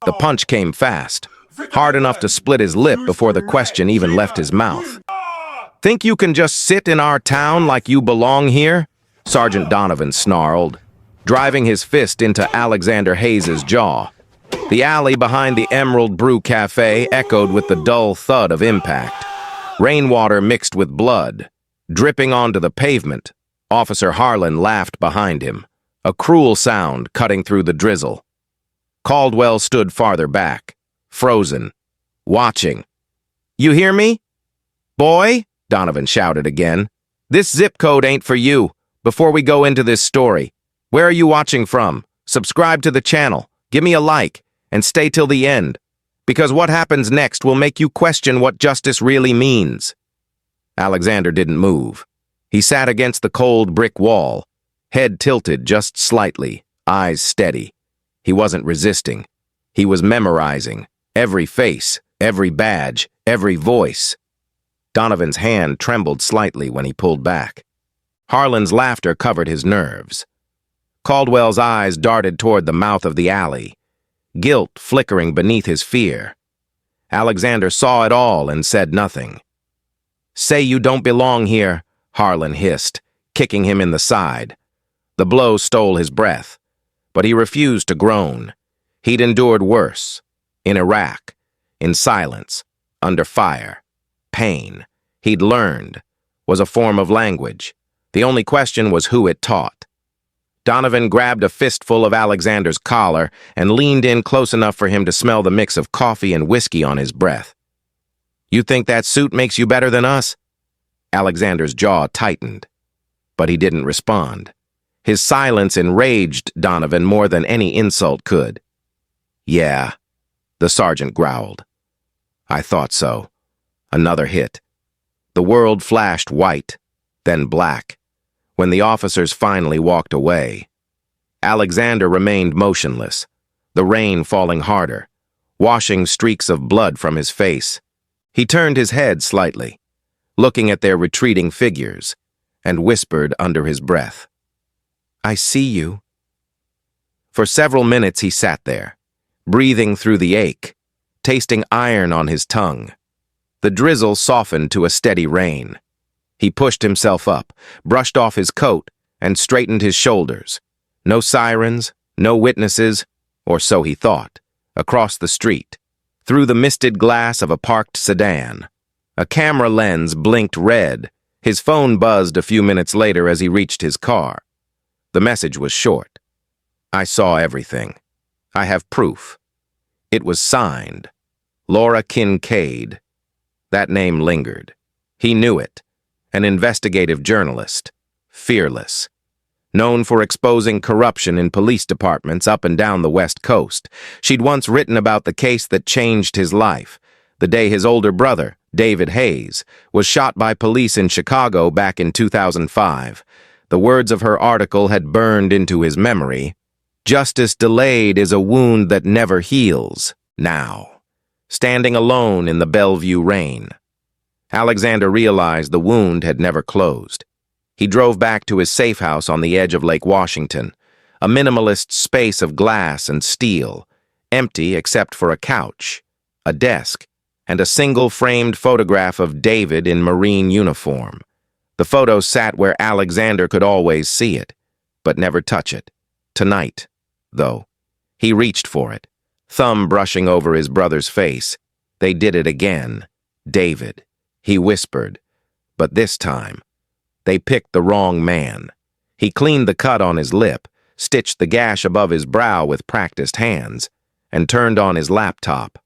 The punch came fast, hard enough to split his lip before the question even left his mouth. "Think you can just sit in our town like you belong here?" Sergeant Donovan snarled, driving his fist into Alexander Hayes's jaw. The alley behind the Emerald Brew Café echoed with the dull thud of impact. Rainwater mixed with blood, dripping onto the pavement. Officer Harlan laughed behind him, a cruel sound cutting through the drizzle. Caldwell stood farther back, frozen, watching. "You hear me? Boy," Donovan shouted again, "this zip code ain't for you. Before we go into this story, where are you watching from? Subscribe to the channel, give me a like, and stay till the end, because what happens next will make you question what justice really means." Alexander didn't move. He sat against the cold brick wall, head tilted just slightly, eyes steady. He wasn't resisting. He was memorizing every face, every badge, every voice. Donovan's hand trembled slightly when he pulled back. Harlan's laughter covered his nerves. Caldwell's eyes darted toward the mouth of the alley, guilt flickering beneath his fear. Alexander saw it all and said nothing. "Say you don't belong here," Harlan hissed, kicking him in the side. The blow stole his breath, but he refused to groan. He'd endured worse. In Iraq, in silence, under fire. Pain, he'd learned, was a form of language. The only question was who it taught. Donovan grabbed a fistful of Alexander's collar and leaned in close enough for him to smell the mix of coffee and whiskey on his breath. "You think that suit makes you better than us?" Alexander's jaw tightened, but he didn't respond. His silence enraged Donovan more than any insult could. "Yeah," the sergeant growled. "I thought so." Another hit. The world flashed white, then black, when the officers finally walked away. Alexander remained motionless, the rain falling harder, washing streaks of blood from his face. He turned his head slightly, looking at their retreating figures, and whispered under his breath, "I see you." For several minutes he sat there, breathing through the ache, tasting iron on his tongue. The drizzle softened to a steady rain. He pushed himself up, brushed off his coat, and straightened his shoulders. No sirens, no witnesses, or so he thought. Across the street, through the misted glass of a parked sedan, a camera lens blinked red. His phone buzzed a few minutes later as he reached his car. The message was short. "I saw everything. I have proof." It was signed, Laura Kincaid. That name lingered. He knew it. An investigative journalist, fearless, known for exposing corruption in police departments up and down the West Coast. She'd once written about the case that changed his life, the day his older brother, David Hayes, was shot by police in Chicago back in 2005. The words of her article had burned into his memory. "Justice delayed is a wound that never heals." Now, standing alone in the Bellevue rain, Alexander realized the wound had never closed. He drove back to his safe house on the edge of Lake Washington, a minimalist space of glass and steel, empty except for a couch, a desk, and a single framed photograph of David in Marine uniform. The photo sat where Alexander could always see it, but never touch it. Tonight, though, he reached for it, thumb brushing over his brother's face. They did it again. David, he whispered, but this time, they picked the wrong man. He cleaned the cut on his lip, stitched the gash above his brow with practiced hands, and turned on his laptop.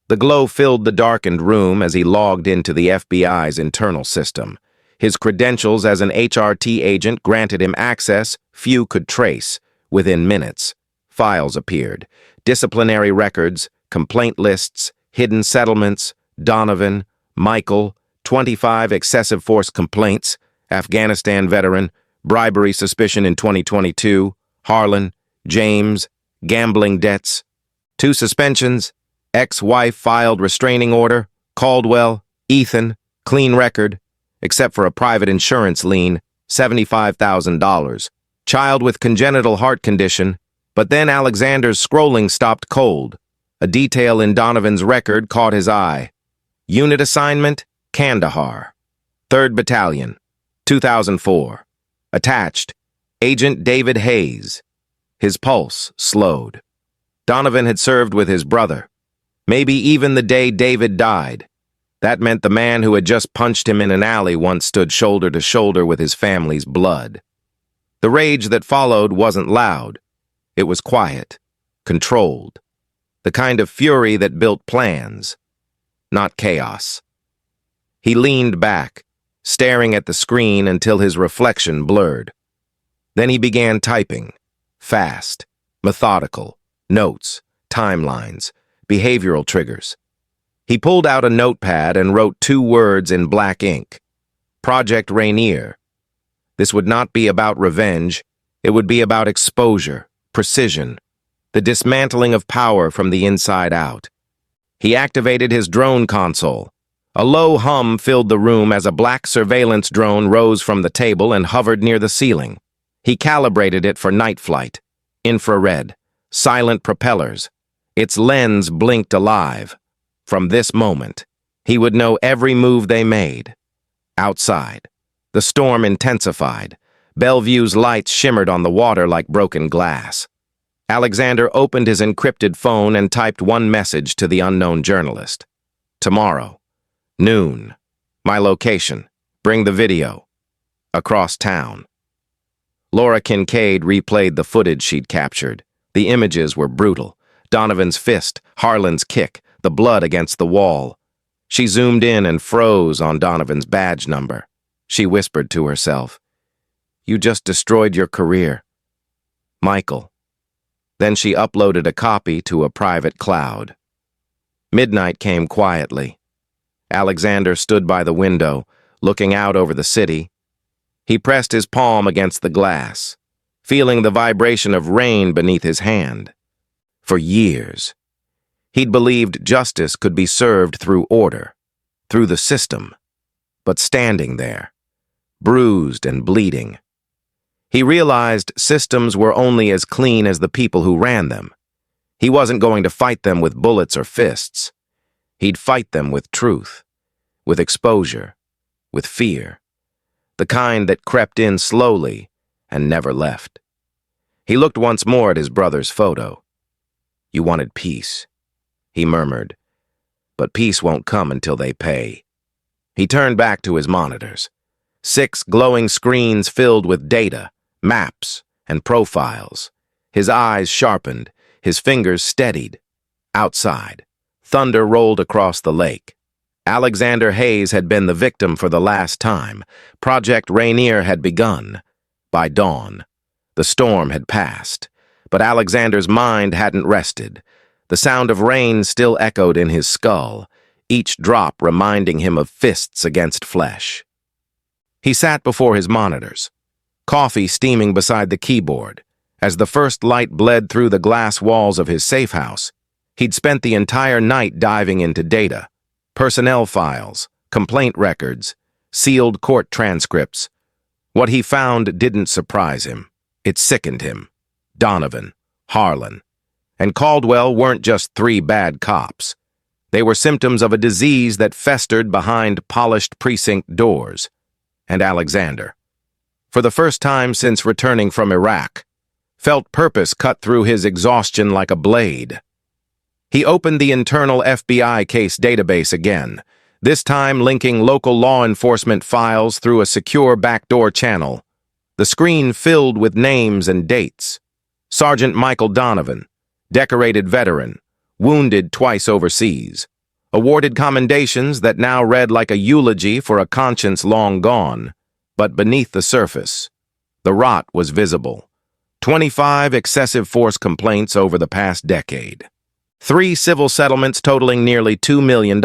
The glow filled the darkened room as he logged into the FBI's internal system. His credentials as an HRT agent granted him access few could trace. Within minutes, files appeared. Disciplinary records, complaint lists, hidden settlements, Donovan, Michael, 25 excessive force complaints, Afghanistan veteran, bribery suspicion in 2022, Harlan, James, gambling debts, 2 suspensions, ex-wife filed restraining order, Caldwell, Ethan, clean record, except for a private insurance lien, $75,000, child with congenital heart condition. But then Alexander's scrolling stopped cold. A detail in Donovan's record caught his eye. Unit assignment, Kandahar. 3rd Battalion, 2004. Attached, Agent David Hayes. His pulse slowed. Donovan had served with his brother. Maybe even the day David died. That meant the man who had just punched him in an alley once stood shoulder to shoulder with his family's blood. The rage that followed wasn't loud. It was quiet, controlled. The kind of fury that built plans, not chaos. He leaned back, staring at the screen until his reflection blurred. Then he began typing, fast, methodical, notes, timelines, behavioral triggers. He pulled out a notepad and wrote 2 words in black ink. Project Rainier. This would not be about revenge. It would be about exposure, precision, the dismantling of power from the inside out. He activated his drone console. A low hum filled the room as a black surveillance drone rose from the table and hovered near the ceiling. He calibrated it for night flight. Infrared, silent propellers. Its lens blinked alive. From this moment, he would know every move they made. Outside, the storm intensified. Bellevue's lights shimmered on the water like broken glass. Alexander opened his encrypted phone and typed one message to the unknown journalist. Tomorrow, noon. My location. Bring the video. Across town. Laura Kincaid replayed the footage she'd captured. The images were brutal. Donovan's fist, Harlan's kick, the blood against the wall. She zoomed in and froze on Donovan's badge number. She whispered to herself, "You just destroyed your career." Michael. Then she uploaded a copy to a private cloud. Midnight came quietly. Alexander stood by the window, looking out over the city. He pressed his palm against the glass, feeling the vibration of rain beneath his hand. For years, he'd believed justice could be served through order, through the system, but standing there, bruised and bleeding. He realized systems were only as clean as the people who ran them. He wasn't going to fight them with bullets or fists. He'd fight them with truth, with exposure, with fear, the kind that crept in slowly and never left. He looked once more at his brother's photo. "You wanted peace," he murmured, "but peace won't come until they pay." He turned back to his monitors. 6 glowing screens filled with data, maps, and profiles. His eyes sharpened, his fingers steadied. Outside, thunder rolled across the lake. Alexander Hayes had been the victim for the last time. Project Rainier had begun. By dawn, the storm had passed, but Alexander's mind hadn't rested. The sound of rain still echoed in his skull, each drop reminding him of fists against flesh. He sat before his monitors, coffee steaming beside the keyboard. As the first light bled through the glass walls of his safe house, he'd spent the entire night diving into data, personnel files, complaint records, sealed court transcripts. What he found didn't surprise him. It sickened him. Donovan, Harlan, and Caldwell weren't just 3 bad cops. They were symptoms of a disease that festered behind polished precinct doors. And Alexander, for the first time since returning from Iraq, felt purpose cut through his exhaustion like a blade. He opened the internal FBI case database again, this time linking local law enforcement files through a secure backdoor channel. The screen filled with names and dates. Sergeant Michael Donovan, decorated veteran, wounded twice overseas, awarded commendations that now read like a eulogy for a conscience long gone. But beneath the surface, the rot was visible. 25 excessive force complaints over the past decade. 3 civil settlements totaling nearly $2 million.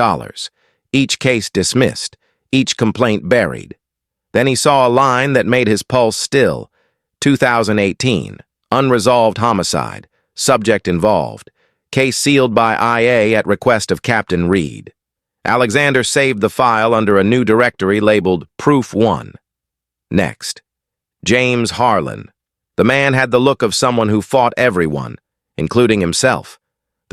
Each case dismissed, each complaint buried. Then he saw a line that made his pulse still. 2018, unresolved homicide, subject involved. Case sealed by IA at request of Captain Reed. Alexander saved the file under a new directory labeled Proof 1. Next, James Harlan. The man had the look of someone who fought everyone, including himself.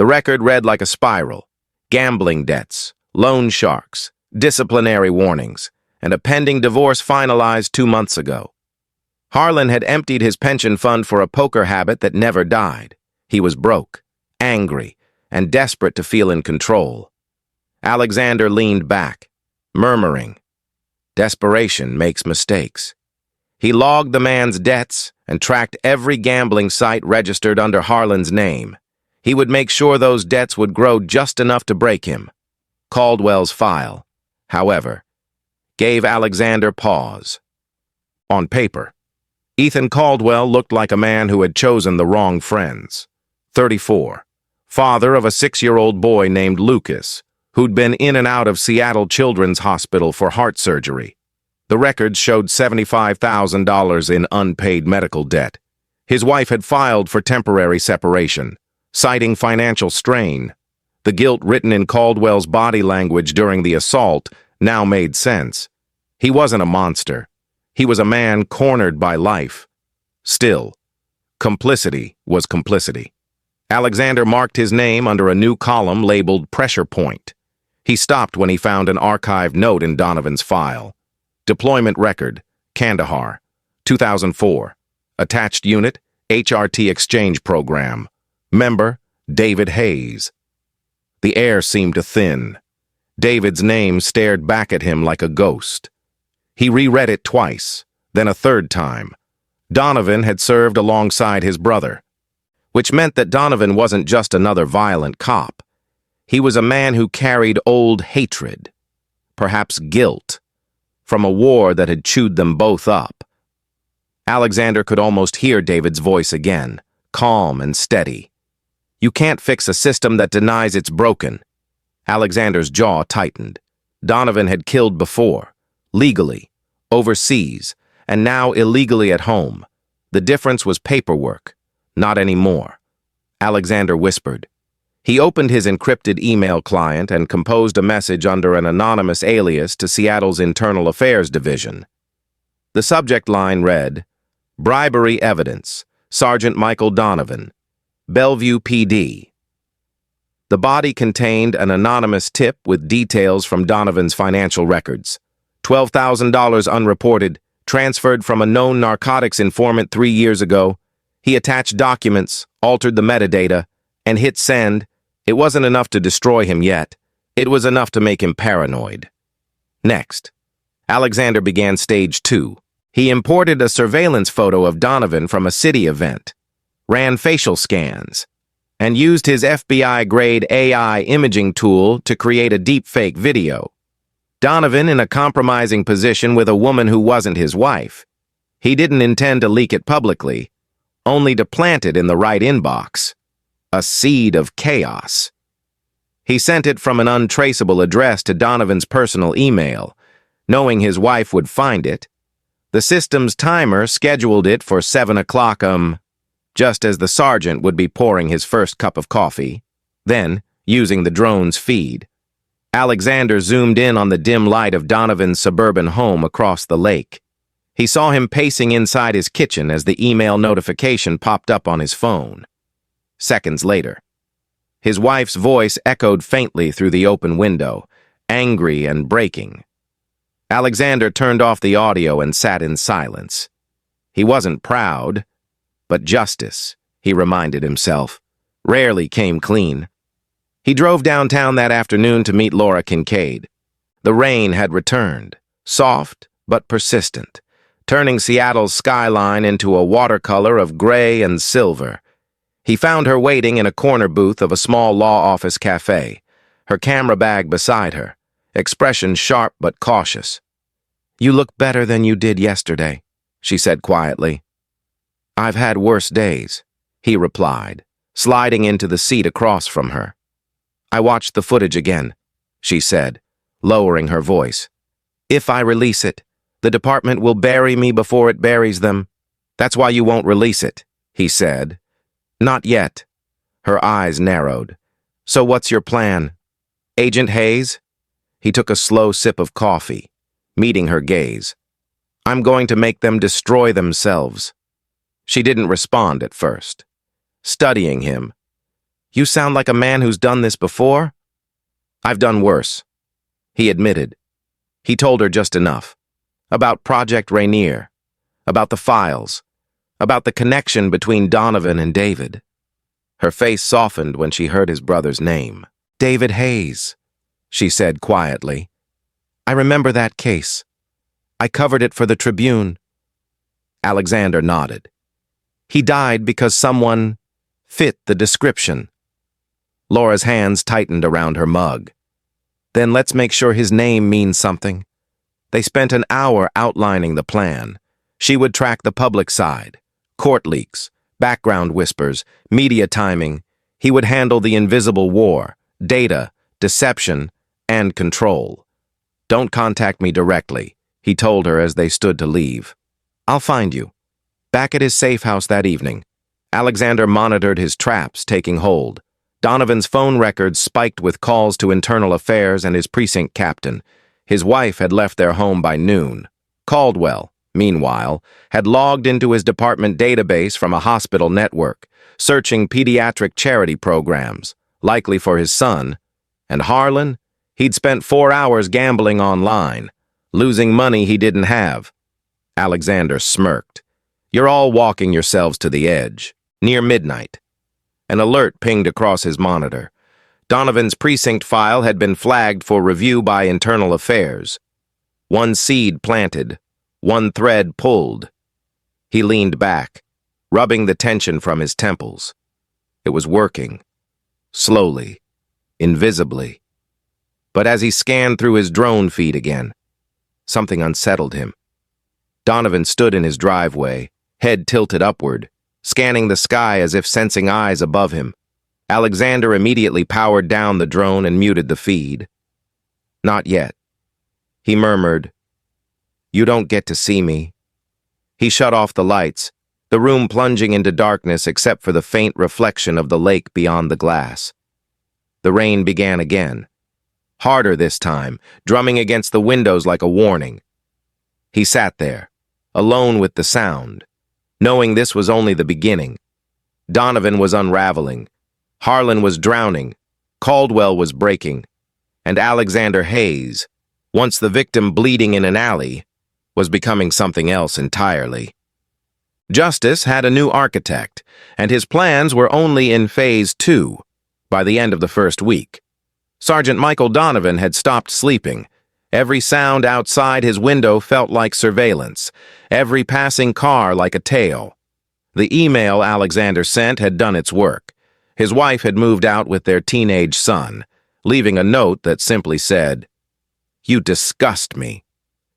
The record read like a spiral: gambling debts, loan sharks, disciplinary warnings, and a pending divorce finalized 2 months ago. Harlan had emptied his pension fund for a poker habit that never died. He was broke, angry, and desperate to feel in control. Alexander leaned back, murmuring, "Desperation makes mistakes." He logged the man's debts and tracked every gambling site registered under Harlan's name. He would make sure those debts would grow just enough to break him. Caldwell's file, however, gave Alexander pause. On paper, Ethan Caldwell looked like a man who had chosen the wrong friends. 34, father of a 6-year-old boy named Lucas, who'd been in and out of Seattle Children's Hospital for heart surgery. The records showed $75,000 in unpaid medical debt. His wife had filed for temporary separation, citing financial strain. The guilt written in Caldwell's body language during the assault now made sense. He wasn't a monster. He was a man cornered by life. Still, complicity was complicity. Alexander marked his name under a new column labeled Pressure Point. He stopped when he found an archived note in Donovan's file. Deployment record, Kandahar, 2004. Attached unit, HRT Exchange Program. Member, David Hayes. The air seemed to thin. David's name stared back at him like a ghost. He reread it twice, then a third time. Donovan had served alongside his brother, which meant that Donovan wasn't just another violent cop. He was a man who carried old hatred, perhaps guilt, from a war that had chewed them both up. Alexander could almost hear David's voice again, calm and steady. "You can't fix a system that denies it's broken." Alexander's jaw tightened. Donovan had killed before, legally, overseas, and now illegally at home. The difference was paperwork, not anymore. Alexander whispered. He opened his encrypted email client and composed a message under an anonymous alias to Seattle's Internal Affairs Division. The subject line read, "Bribery Evidence, Sergeant Michael Donovan, Bellevue PD." The body contained an anonymous tip with details from Donovan's financial records. $12,000 unreported, transferred from a known narcotics informant 3 years ago. He attached documents, altered the metadata, and hit send. It wasn't enough to destroy him yet. It was enough to make him paranoid. Next, Alexander began stage 2. He imported a surveillance photo of Donovan from a city event, ran facial scans, and used his FBI-grade AI imaging tool to create a deepfake video. Donovan in a compromising position with a woman who wasn't his wife. He didn't intend to leak it publicly, only to plant it in the right inbox. A seed of chaos. He sent it from an untraceable address to Donovan's personal email, knowing his wife would find it. The system's timer scheduled it for 7 o'clock, just as the sergeant would be pouring his first cup of coffee. Then, using the drone's feed, Alexander zoomed in on the dim light of Donovan's suburban home across the lake. He saw him pacing inside his kitchen as the email notification popped up on his phone. Seconds later, his wife's voice echoed faintly through the open window, angry and breaking. Alexander turned off the audio and sat in silence. He wasn't proud, but justice, he reminded himself, rarely came clean. He drove downtown that afternoon to meet Laura Kincaid. The rain had returned, soft but persistent, turning Seattle's skyline into a watercolor of gray and silver. He found her waiting in a corner booth of a small law office cafe, her camera bag beside her, expression sharp but cautious. "You look better than you did yesterday," she said quietly. "I've had worse days," he replied, sliding into the seat across from her. "I watched the footage again," she said, lowering her voice. "If I release it, the department will bury me before it buries them. That's why you won't release it," he said. "Not yet." Her eyes narrowed. "So what's your plan? Agent Hayes?" He took a slow sip of coffee, meeting her gaze. "I'm going to make them destroy themselves." She didn't respond at first, studying him. You sound like a man who's done this before. I've done worse, he admitted. He told her just enough. About Project Rainier, about the files, about the connection between Donovan and David. Her face softened when she heard his brother's name. David Hayes, she said quietly. I remember that case. I covered it for the Tribune. Alexander nodded. He died because someone fit the description. Laura's hands tightened around her mug. Then let's make sure his name means something. They spent an hour outlining the plan. She would track the public side, court leaks, background whispers, media timing. He would handle the invisible war, data, deception, and control. Don't contact me directly, he told her as they stood to leave. I'll find you. Back at his safe house that evening, Alexander monitored his traps taking hold. Donovan's phone records spiked with calls to internal affairs and his precinct captain. His wife had left their home by noon. Caldwell, meanwhile, had logged into his department database from a hospital network, searching pediatric charity programs, likely for his son. And Harlan? He'd spent 4 hours gambling online, losing money he didn't have. Alexander smirked. You're all walking yourselves to the edge. Near midnight. An alert pinged across his monitor. Donovan's precinct file had been flagged for review by internal affairs. One seed planted, one thread pulled. He leaned back, rubbing the tension from his temples. It was working. Slowly, invisibly. But as he scanned through his drone feed again, something unsettled him. Donovan stood in his driveway, head tilted upward, scanning the sky as if sensing eyes above him. Alexander immediately powered down the drone and muted the feed. Not yet. He murmured, You don't get to see me. He shut off the lights, the room plunging into darkness except for the faint reflection of the lake beyond the glass. The rain began again. Harder this time, drumming against the windows like a warning. He sat there, alone with the sound, knowing this was only the beginning. Donovan was unraveling. Harlan was drowning. Caldwell was breaking. And Alexander Hayes, once the victim bleeding in an alley, was becoming something else entirely. Justice had a new architect, and his plans were only in phase 2, by the end of the first week. Sergeant Michael Donovan had stopped sleeping. Every sound outside his window felt like surveillance, every passing car like a tail. The email Alexander sent had done its work. His wife had moved out with their teenage son, leaving a note that simply said, You disgust me.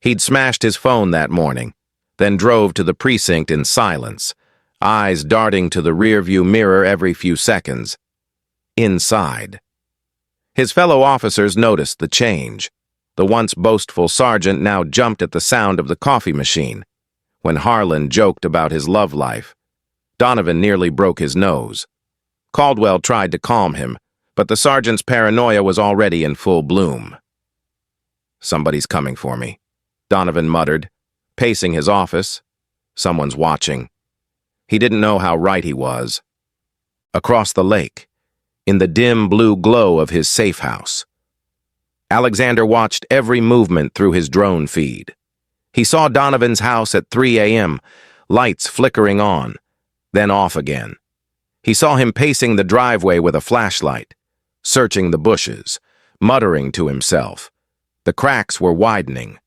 He'd smashed his phone that morning, then drove to the precinct in silence, eyes darting to the rearview mirror every few seconds. Inside. His fellow officers noticed the change. The once boastful sergeant now jumped at the sound of the coffee machine. When Harlan joked about his love life, Donovan nearly broke his nose. Caldwell tried to calm him, but the sergeant's paranoia was already in full bloom. Somebody's coming for me, Donovan muttered, pacing his office. Someone's watching. He didn't know how right he was. Across the lake, in the dim blue glow of his safe house, Alexander watched every movement through his drone feed. He saw Donovan's house at 3 a.m., lights flickering on, then off again. He saw him pacing the driveway with a flashlight, searching the bushes, muttering to himself. The cracks were widening.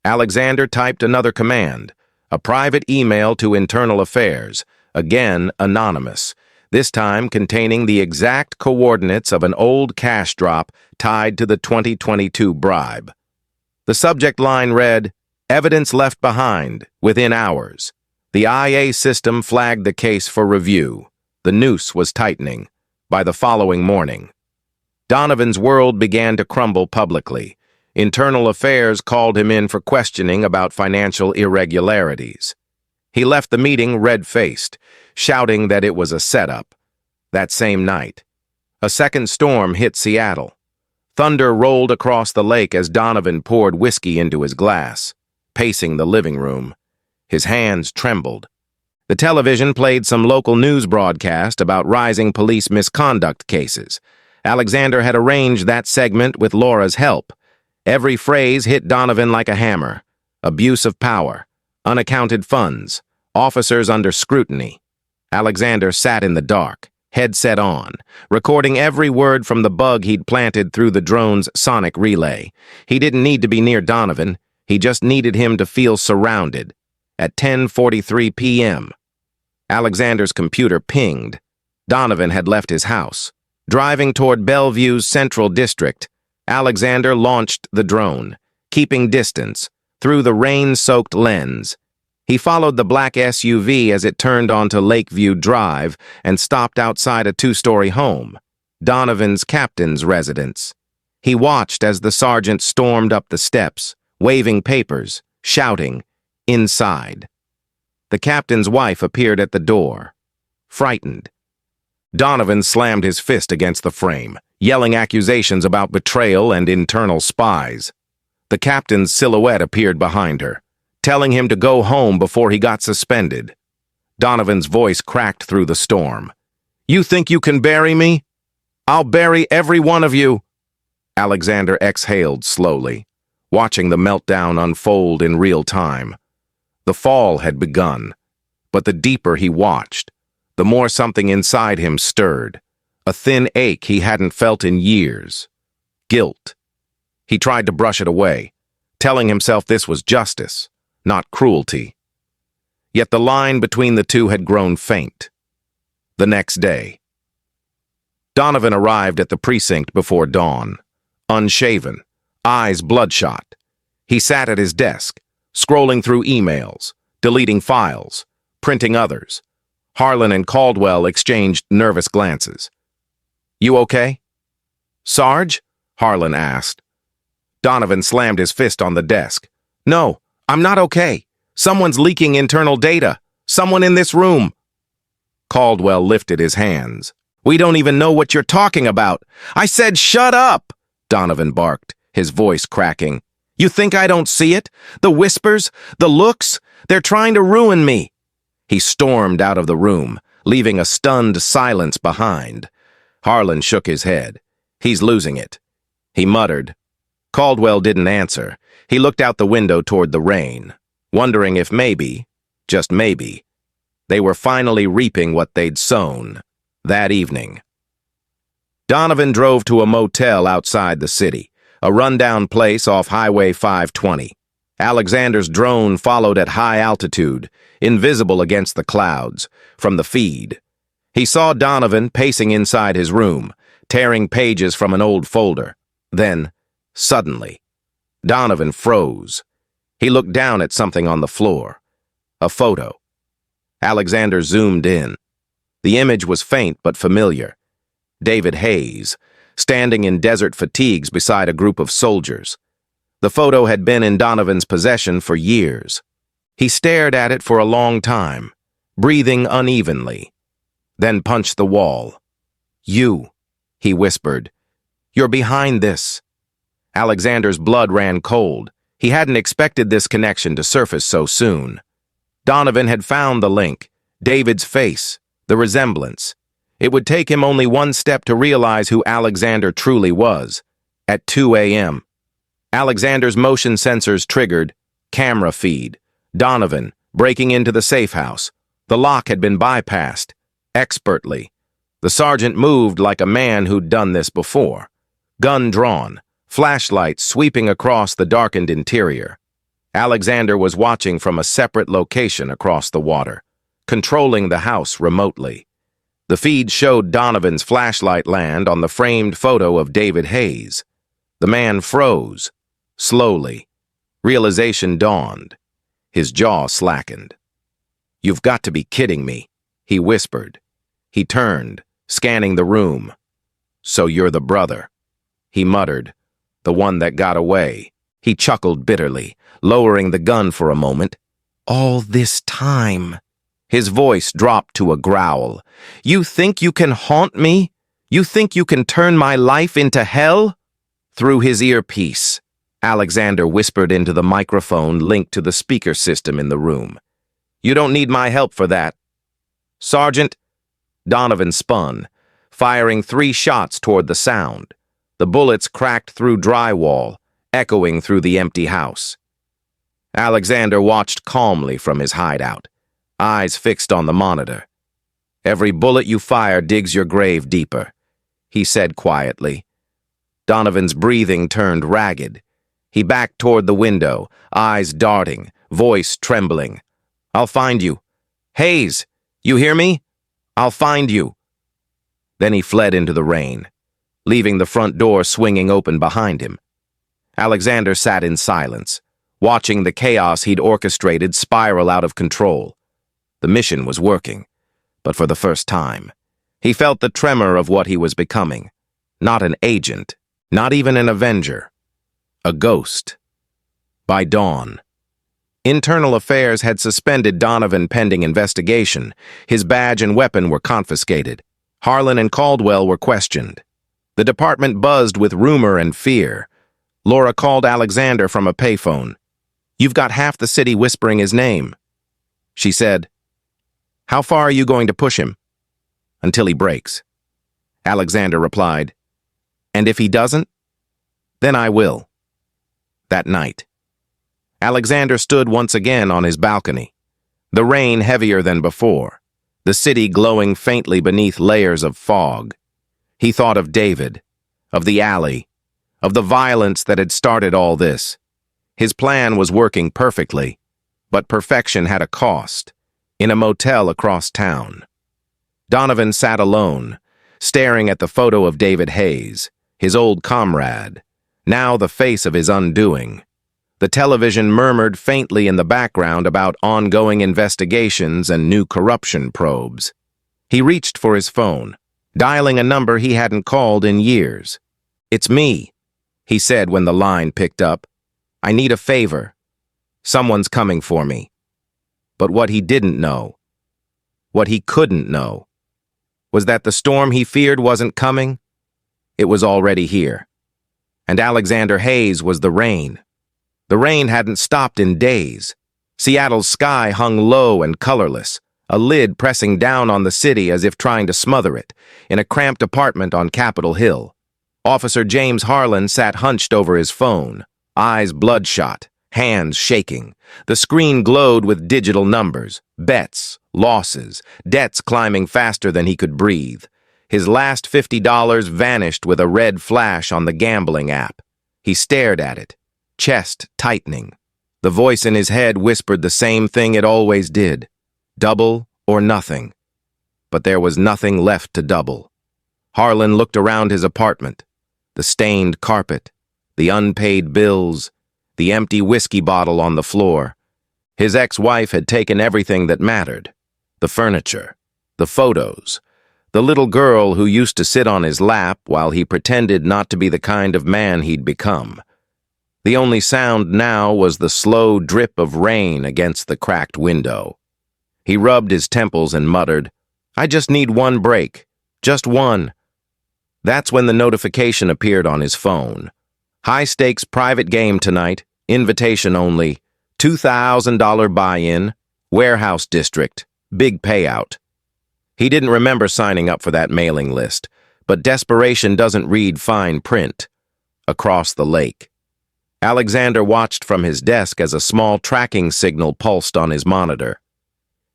Alexander typed another command, a private email to Internal Affairs, again anonymous, this time containing the exact coordinates of an old cash drop tied to the 2022 bribe. The subject line read, Evidence left behind, within hours. The IA system flagged the case for review. The noose was tightening. By the following morning, Donovan's world began to crumble publicly. Internal Affairs called him in for questioning about financial irregularities. He left the meeting red-faced, shouting that it was a setup. That same night, a second storm hit Seattle. Thunder rolled across the lake as Donovan poured whiskey into his glass, pacing the living room. His hands trembled. The television played some local news broadcast about rising police misconduct cases. Alexander had arranged that segment with Laura's help. Every phrase hit Donovan like a hammer. Abuse of power, unaccounted funds, officers under scrutiny. Alexander sat in the dark, headset on, recording every word from the bug he'd planted through the drone's sonic relay. He didn't need to be near Donovan. He just needed him to feel surrounded. At 10:43 p.m., Alexander's computer pinged. Donovan had left his house. Driving toward Bellevue's central district, Alexander launched the drone, keeping distance, through the rain-soaked lens. He followed the black SUV as it turned onto Lakeview Drive and stopped outside a two-story home, Donovan's captain's residence. He watched as the sergeant stormed up the steps, waving papers, shouting, "Inside." The captain's wife appeared at the door, frightened. Donovan slammed his fist against the frame, yelling accusations about betrayal and internal spies. The captain's silhouette appeared behind her, telling him to go home before he got suspended. Donovan's voice cracked through the storm. "You think you can bury me? I'll bury every one of you." Alexander exhaled slowly, watching the meltdown unfold in real time. The fall had begun, but the deeper he watched, the more something inside him stirred, a thin ache he hadn't felt in years. Guilt. He tried to brush it away, telling himself this was justice, not cruelty. Yet the line between the two had grown faint. The next day, Donovan arrived at the precinct before dawn, unshaven, eyes bloodshot. He sat at his desk, scrolling through emails, deleting files, printing others. Harlan and Caldwell exchanged nervous glances. "You okay?" "Sarge?" Harlan asked. Donovan slammed his fist on the desk. "No, I'm not okay. Someone's leaking internal data. Someone in this room." Caldwell lifted his hands. "We don't even know what you're talking about." "I said shut up!" Donovan barked, his voice cracking. "You think I don't see it? The whispers, the looks, they're trying to ruin me." He stormed out of the room, leaving a stunned silence behind. Harlan shook his head. "He's losing it." He muttered. Caldwell didn't answer. He looked out the window toward the rain, wondering if maybe, just maybe, they were finally reaping what they'd sown that evening. Donovan drove to a motel outside the city, a rundown place off Highway 520. Alexander's drone followed at high altitude, invisible against the clouds, from the feed. He saw Donovan pacing inside his room, tearing pages from an old folder. Then, suddenly, Donovan froze. He looked down at something on the floor. A photo. Alexander zoomed in. The image was faint but familiar. David Hayes, standing in desert fatigues beside a group of soldiers. The photo had been in Donovan's possession for years. He stared at it for a long time, breathing unevenly, then punched the wall. "You," he whispered. "You're behind this." Alexander's blood ran cold. He hadn't expected this connection to surface so soon. Donovan had found the link, David's face, the resemblance. It would take him only one step to realize who Alexander truly was. At 2 a.m., Alexander's motion sensors triggered, camera feed. Donovan, breaking into the safe house. The lock had been bypassed, expertly. The sergeant moved like a man who'd done this before. Gun drawn, flashlight sweeping across the darkened interior. Alexander was watching from a separate location across the water, controlling the house remotely. The feed showed Donovan's flashlight land on the framed photo of David Hayes. The man froze, slowly. Realization dawned. His jaw slackened. "You've got to be kidding me," he whispered. He turned, scanning the room. "So you're the brother," he muttered. "The one that got away." He chuckled bitterly, lowering the gun for a moment. "All this time." His voice dropped to a growl. "You think you can haunt me? You think you can turn my life into hell?" Through his earpiece, Alexander whispered into the microphone linked to the speaker system in the room. You don't need my help for that. Sergeant, Donovan spun, firing 3 shots toward the sound. The bullets cracked through drywall, echoing through the empty house. Alexander watched calmly from his hideout, eyes fixed on the monitor. Every bullet you fire digs your grave deeper, he said quietly. Donovan's breathing turned ragged. He backed toward the window, eyes darting, voice trembling. I'll find you. Hayes, you hear me? I'll find you. Then he fled into the rain, leaving the front door swinging open behind him. Alexander sat in silence, watching the chaos he'd orchestrated spiral out of control. The mission was working, but for the first time, he felt the tremor of what he was becoming. Not an agent, not even an avenger. A ghost. By dawn, Internal Affairs had suspended Donovan pending investigation. His badge and weapon were confiscated. Harlan and Caldwell were questioned. The department buzzed with rumor and fear. Laura called Alexander from a payphone. You've got half the city whispering his name. She said, How far are you going to push him? Until he breaks. Alexander replied, And if he doesn't? Then I will. That night, Alexander stood once again on his balcony, the rain heavier than before, the city glowing faintly beneath layers of fog. He thought of David, of the alley, of the violence that had started all this. His plan was working perfectly, but perfection had a cost, in a motel across town. Donovan sat alone, staring at the photo of David Hayes, his old comrade, now the face of his undoing. The television murmured faintly in the background about ongoing investigations and new corruption probes. He reached for his phone, dialing a number he hadn't called in years. It's me, he said when the line picked up. I need a favor. Someone's coming for me. But what he didn't know, what he couldn't know, was that the storm he feared wasn't coming. It was already here. And Alexander Hayes was the rain. The rain hadn't stopped in days. Seattle's sky hung low and colorless, a lid pressing down on the city as if trying to smother it, in a cramped apartment on Capitol Hill. Officer James Harlan sat hunched over his phone, eyes bloodshot, hands shaking. The screen glowed with digital numbers, bets, losses, debts climbing faster than he could breathe. His last $50 vanished with a red flash on the gambling app. He stared at it, chest tightening. The voice in his head whispered the same thing it always did. Double or nothing. But there was nothing left to double. Harlan looked around his apartment. The stained carpet, the unpaid bills, the empty whiskey bottle on the floor. His ex-wife had taken everything that mattered. The furniture, the photos, the little girl who used to sit on his lap while he pretended not to be the kind of man he'd become. The only sound now was the slow drip of rain against the cracked window. He rubbed his temples and muttered, I just need one break. Just one. That's when the notification appeared on his phone. High-stakes private game tonight, invitation only, $2,000 buy-in, warehouse district, big payout. He didn't remember signing up for that mailing list, but desperation doesn't read fine print. Across the lake. Alexander watched from his desk as a small tracking signal pulsed on his monitor.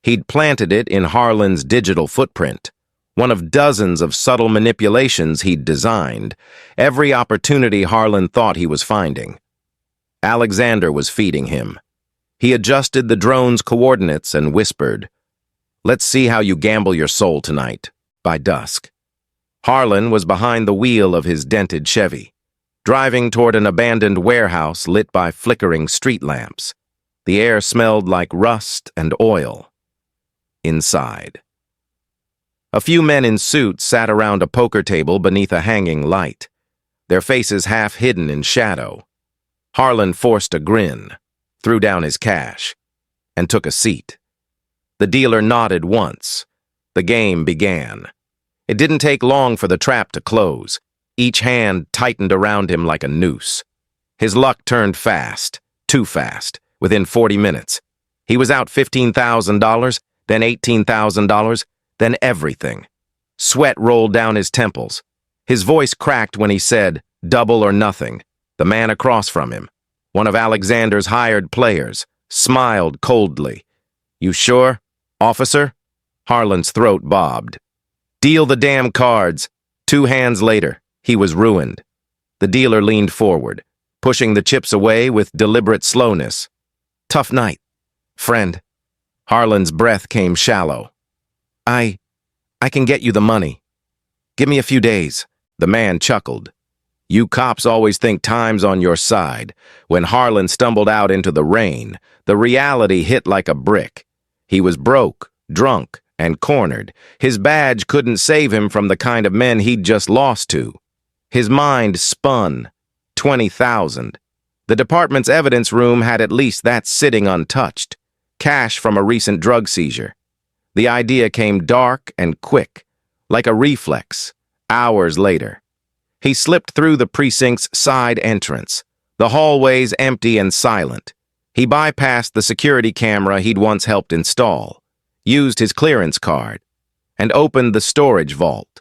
He'd planted it in Harlan's digital footprint, one of dozens of subtle manipulations he'd designed, every opportunity Harlan thought he was finding. Alexander was feeding him. He adjusted the drone's coordinates and whispered, Let's see how you gamble your soul tonight, by dusk. Harlan was behind the wheel of his dented Chevy, driving toward an abandoned warehouse lit by flickering street lamps. The air smelled like rust and oil. Inside. A few men in suits sat around a poker table beneath a hanging light, their faces half hidden in shadow. Harlan forced a grin, threw down his cash, and took a seat. The dealer nodded once. The game began. It didn't take long for the trap to close. Each hand tightened around him like a noose. His luck turned fast, too fast, within 40 minutes. He was out $15,000, then $18,000, then everything. Sweat rolled down his temples. His voice cracked when he said, "Double or nothing." The man across from him, one of Alexander's hired players, smiled coldly. "You sure, officer?" Harlan's throat bobbed. "Deal the damn cards." 2 hands later, he was ruined. The dealer leaned forward, pushing the chips away with deliberate slowness. "Tough night, friend." Harlan's breath came shallow. I can get you the money. Give me a few days." The man chuckled. "You cops always think time's on your side." When Harlan stumbled out into the rain, the reality hit like a brick. He was broke, drunk, and cornered. His badge couldn't save him from the kind of men he'd just lost to. His mind spun. 20,000. The department's evidence room had at least that sitting untouched. Cash from a recent drug seizure. The idea came dark and quick, like a reflex. Hours later, he slipped through the precinct's side entrance. The hallways empty and silent. He bypassed the security camera he'd once helped install, used his clearance card, and opened the storage vault.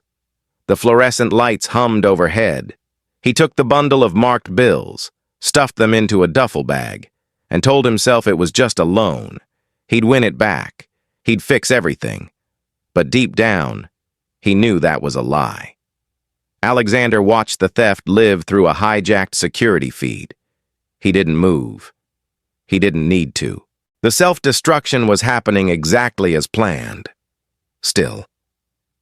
The fluorescent lights hummed overhead. He took the bundle of marked bills, stuffed them into a duffel bag, and told himself it was just a loan. He'd win it back. He'd fix everything. But deep down, he knew that was a lie. Alexander watched the theft live through a hijacked security feed. He didn't move. He didn't need to. The self-destruction was happening exactly as planned. Still,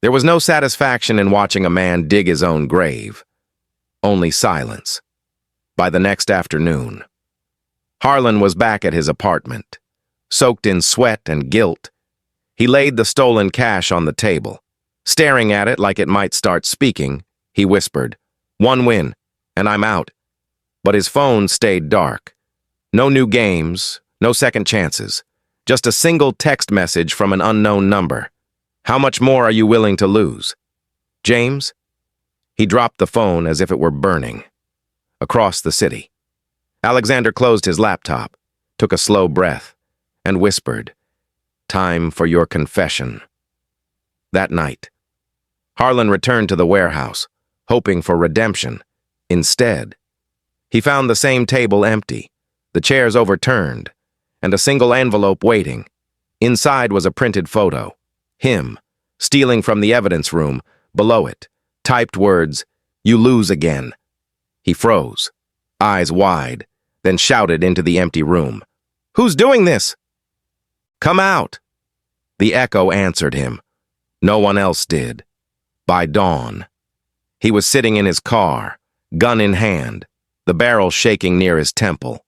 there was no satisfaction in watching a man dig his own grave. Only silence. By the next afternoon, Harlan was back at his apartment, soaked in sweat and guilt. He laid the stolen cash on the table. Staring at it like it might start speaking, he whispered, "One win, and I'm out." But his phone stayed dark. No new games, no second chances. Just a single text message from an unknown number. "How much more are you willing to lose?" "James?" He dropped the phone as if it were burning. Across the city. Alexander closed his laptop, took a slow breath, and whispered, "Time for your confession." That night, Harlan returned to the warehouse, hoping for redemption. Instead, he found the same table empty, the chairs overturned, and a single envelope waiting. Inside was a printed photo. Him, stealing from the evidence room. Below it, typed words, "You lose again." He froze, eyes wide, then shouted into the empty room, "Who's doing this?" "Come out!" The echo answered him. No one else did. By dawn, he was sitting in his car, gun in hand, the barrel shaking near his temple.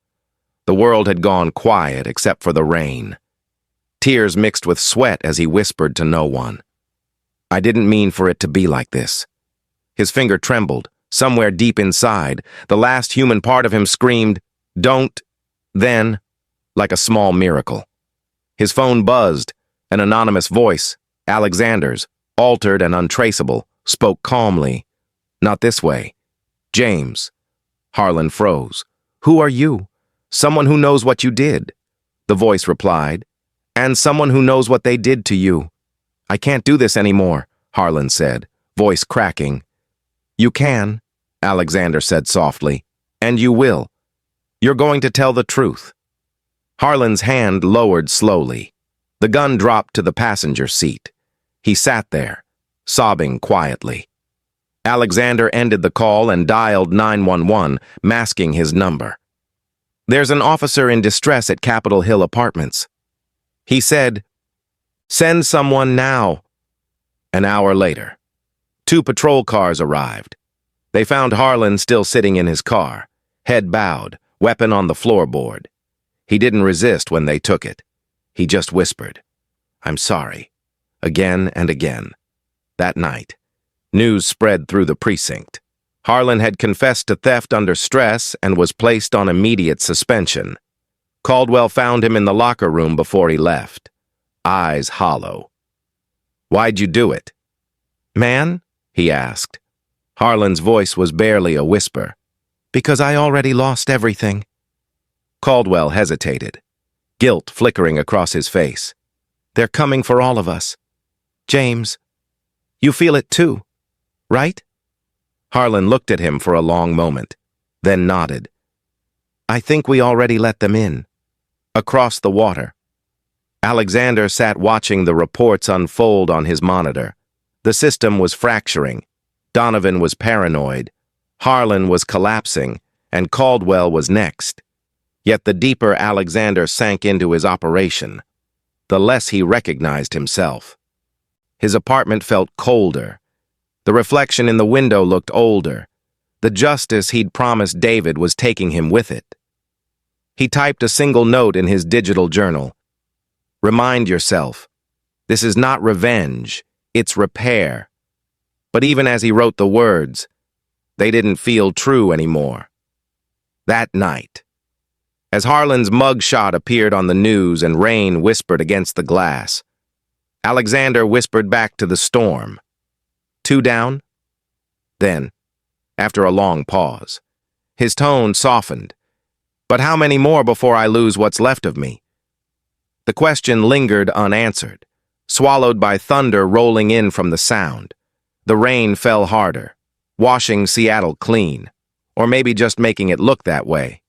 The world had gone quiet except for the rain. Tears mixed with sweat as he whispered to no one, "I didn't mean for it to be like this." His finger trembled. Somewhere deep inside, the last human part of him screamed, "Don't." Then, like a small miracle, his phone buzzed. An anonymous voice, Alexander's, altered and untraceable, spoke calmly. "Not this way. James." Harlan froze. "Who are you?" "Someone who knows what you did," the voice replied. "And someone who knows what they did to you." "I can't do this anymore," Harlan said, voice cracking. "You can," Alexander said softly, "and you will. You're going to tell the truth." Harlan's hand lowered slowly. The gun dropped to the passenger seat. He sat there, sobbing quietly. Alexander ended the call and dialed 911, masking his number. "There's an officer in distress at Capitol Hill Apartments." He said, "Send someone now." An hour later, 2 patrol cars arrived. They found Harlan still sitting in his car, head bowed, weapon on the floorboard. He didn't resist when they took it. He just whispered, "I'm sorry," again and again. That night, news spread through the precinct. Harlan had confessed to theft under stress and was placed on immediate suspension. Caldwell found him in the locker room before he left, eyes hollow. "Why'd you do it?" "Man?" he asked. Harlan's voice was barely a whisper. "Because I already lost everything." Caldwell hesitated. guilt flickering across his face. They're coming for all of us. James, you feel it too, right? Harlan looked at him for a long moment, then nodded. I think we already let them in. Across the water. Alexander sat watching the reports unfold on his monitor. The system was fracturing. Donovan was paranoid. Harlan was collapsing, and Caldwell was next. Yet the deeper Alexander sank into his operation, the less he recognized himself. His apartment felt colder. The reflection in the window looked older. The justice he'd promised David was taking him with it. He typed a single note in his digital journal. Remind yourself, this is not revenge, it's repair. But even as he wrote the words, they didn't feel true anymore. That night, as Harlan's mugshot appeared on the news and rain whispered against the glass, Alexander whispered back to the storm. 2 down? Then, after a long pause, his tone softened. But how many more before I lose what's left of me? The question lingered unanswered, swallowed by thunder rolling in from the sound. The rain fell harder, washing Seattle clean, or maybe just making it look that way.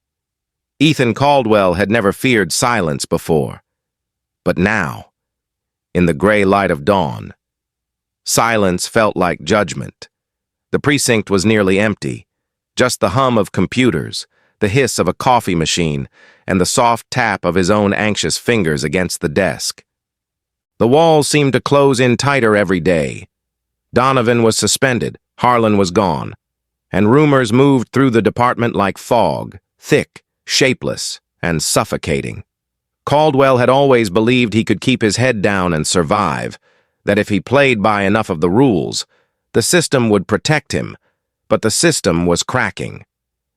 Ethan Caldwell had never feared silence before. But now, in the gray light of dawn, silence felt like judgment. The precinct was nearly empty, just the hum of computers, the hiss of a coffee machine, and the soft tap of his own anxious fingers against the desk. The walls seemed to close in tighter every day. Donovan was suspended, Harlan was gone, and rumors moved through the department like fog, thick, shapeless, and suffocating. Caldwell had always believed he could keep his head down and survive, that if he played by enough of the rules, the system would protect him, but the system was cracking,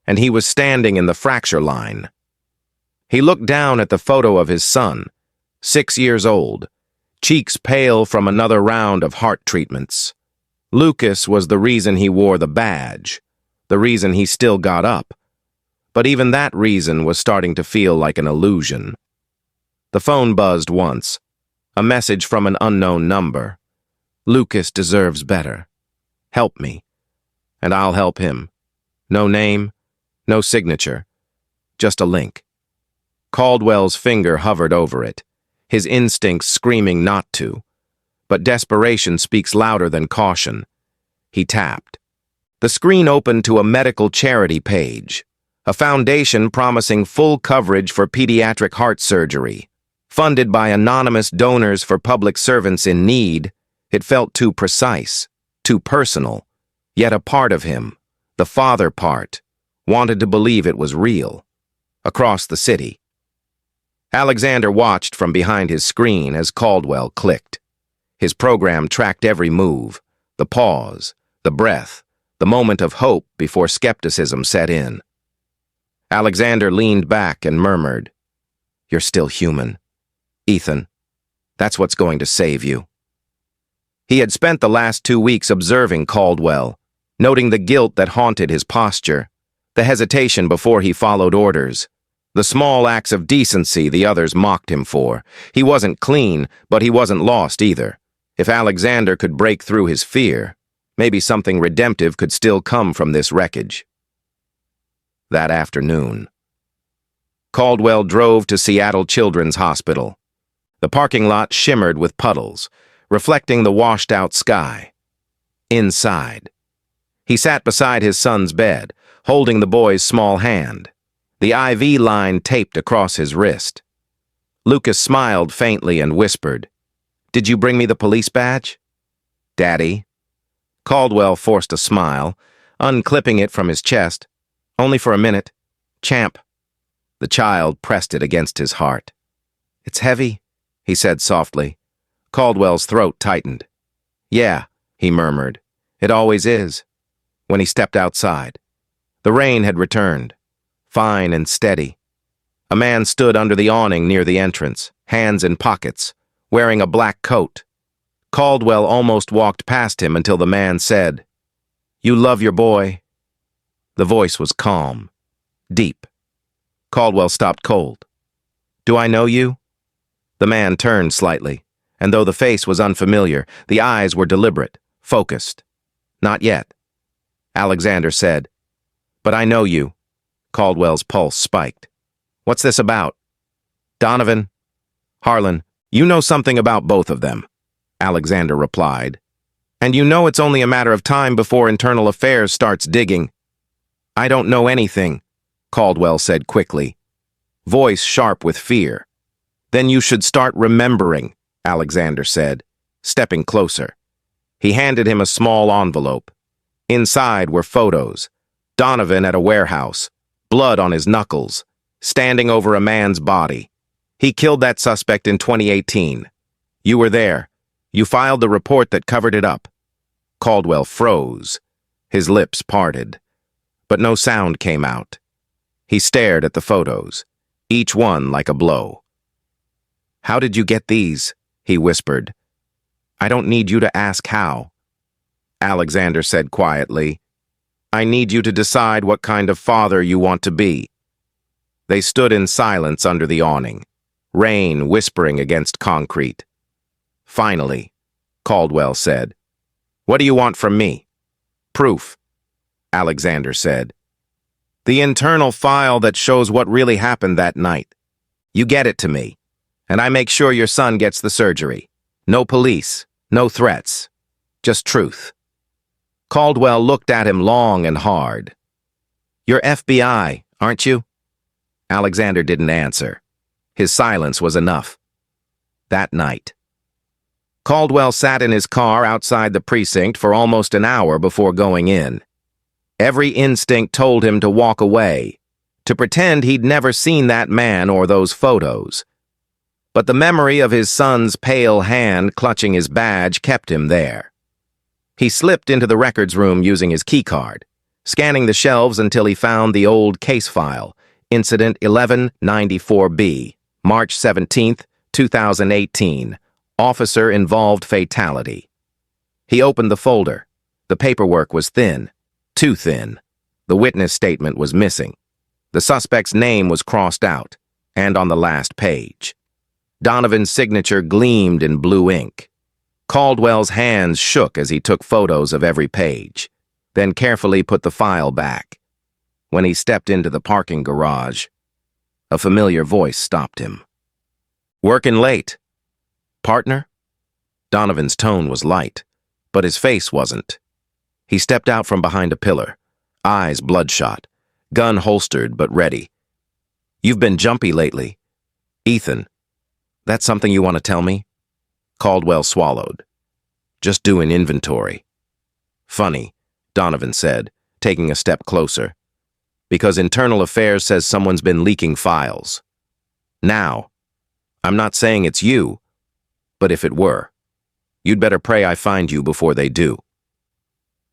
and he was standing in the fracture line. He looked down at the photo of his son, 6 years old, cheeks pale from another round of heart treatments. Lucas was the reason he wore the badge, the reason he still got up. But even that reason was starting to feel like an illusion. The phone buzzed once, a message from an unknown number. Lucas deserves better. Help me, and I'll help him. No name, no signature, just a link. Caldwell's finger hovered over it, his instincts screaming not to. But desperation speaks louder than caution. He tapped. The screen opened to a medical charity page, a foundation promising full coverage for pediatric heart surgery. Funded by anonymous donors for public servants in need, it felt too precise, too personal. Yet a part of him, the father part, wanted to believe it was real. Across the city, Alexander watched from behind his screen as Caldwell clicked. His program tracked every move, the pause, the breath, the moment of hope before skepticism set in. Alexander leaned back and murmured, "You're still human. Ethan, that's what's going to save you." He had spent the last 2 weeks observing Caldwell, noting the guilt that haunted his posture, the hesitation before he followed orders, the small acts of decency the others mocked him for. He wasn't clean, but he wasn't lost either. If Alexander could break through his fear, maybe something redemptive could still come from this wreckage. That afternoon, Caldwell drove to Seattle Children's Hospital. The parking lot shimmered with puddles, reflecting the washed-out sky. Inside, he sat beside his son's bed, holding the boy's small hand, the IV line taped across his wrist. Lucas smiled faintly and whispered, "Did you bring me the police badge?" "Daddy." Caldwell forced a smile, unclipping it from his chest. "Only for a minute. Champ." The child pressed it against his heart. "It's heavy," he said softly. Caldwell's throat tightened. "Yeah," he murmured. "It always is." When he stepped outside, the rain had returned, fine and steady. A man stood under the awning near the entrance, hands in pockets, wearing a black coat. Caldwell almost walked past him until the man said, "You love your boy." The voice was calm, deep. Caldwell stopped cold. Do I know you? The man turned slightly, and though the face was unfamiliar, the eyes were deliberate, focused. Not yet, Alexander said. But I know you. Caldwell's pulse spiked. What's this about? Donovan, Harlan, you know something about both of them, Alexander replied. And you know it's only a matter of time before Internal Affairs starts digging. I don't know anything, Caldwell said quickly, voice sharp with fear. Then you should start remembering, Alexander said, stepping closer. He handed him a small envelope. Inside were photos. Donovan at a warehouse, blood on his knuckles, standing over a man's body. He killed that suspect in 2018. You were there. You filed the report that covered it up. Caldwell froze. His lips parted. But no sound came out. He stared at the photos, each one like a blow. How did you get these? He whispered. I don't need you to ask how. Alexander said quietly. I need you to decide what kind of father you want to be. They stood in silence under the awning, rain whispering against concrete. Finally, Caldwell said, What do you want from me? Proof, Alexander said. The internal file that shows what really happened that night. You get it to me, and I make sure your son gets the surgery. No police, no threats, just truth. Caldwell looked at him long and hard. You're FBI, aren't you? Alexander didn't answer. His silence was enough. That night. Caldwell sat in his car outside the precinct for almost an hour before going in. Every instinct told him to walk away, to pretend he'd never seen that man or those photos. But the memory of his son's pale hand clutching his badge kept him there. He slipped into the records room using his keycard, scanning the shelves until he found the old case file, Incident 1194B, March 17, 2018, Officer-Involved Fatality. He opened the folder. The paperwork was thin, too thin. The witness statement was missing. The suspect's name was crossed out, and on the last page. Donovan's signature gleamed in blue ink. Caldwell's hands shook as he took photos of every page, then carefully put the file back. When he stepped into the parking garage, a familiar voice stopped him. Working late. Partner? Donovan's tone was light, but his face wasn't. He stepped out from behind a pillar, eyes bloodshot, gun holstered but ready. You've been jumpy lately. Ethan, that's something you want to tell me? Caldwell swallowed. Just doing inventory. Funny, Donovan said, taking a step closer. Because Internal Affairs says someone's been leaking files. Now, I'm not saying it's you, but if it were, you'd better pray I find you before they do.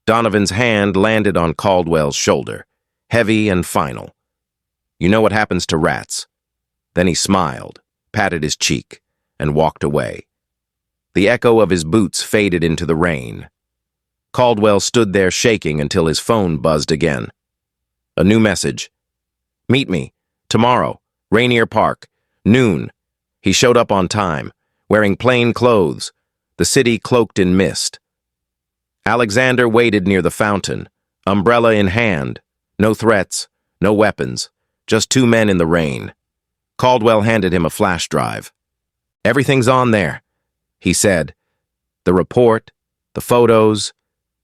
Donovan's hand landed on Caldwell's shoulder, heavy and final. You know what happens to rats. Then he smiled, patted his cheek, and walked away. The echo of his boots faded into the rain. Caldwell stood there shaking until his phone buzzed again. A new message. Meet me, tomorrow, Rainier Park, noon. He showed up on time, wearing plain clothes, the city cloaked in mist. Alexander waited near the fountain, umbrella in hand, no threats, no weapons, just two men in the rain. Caldwell handed him a flash drive. Everything's on there, he said. The report, the photos,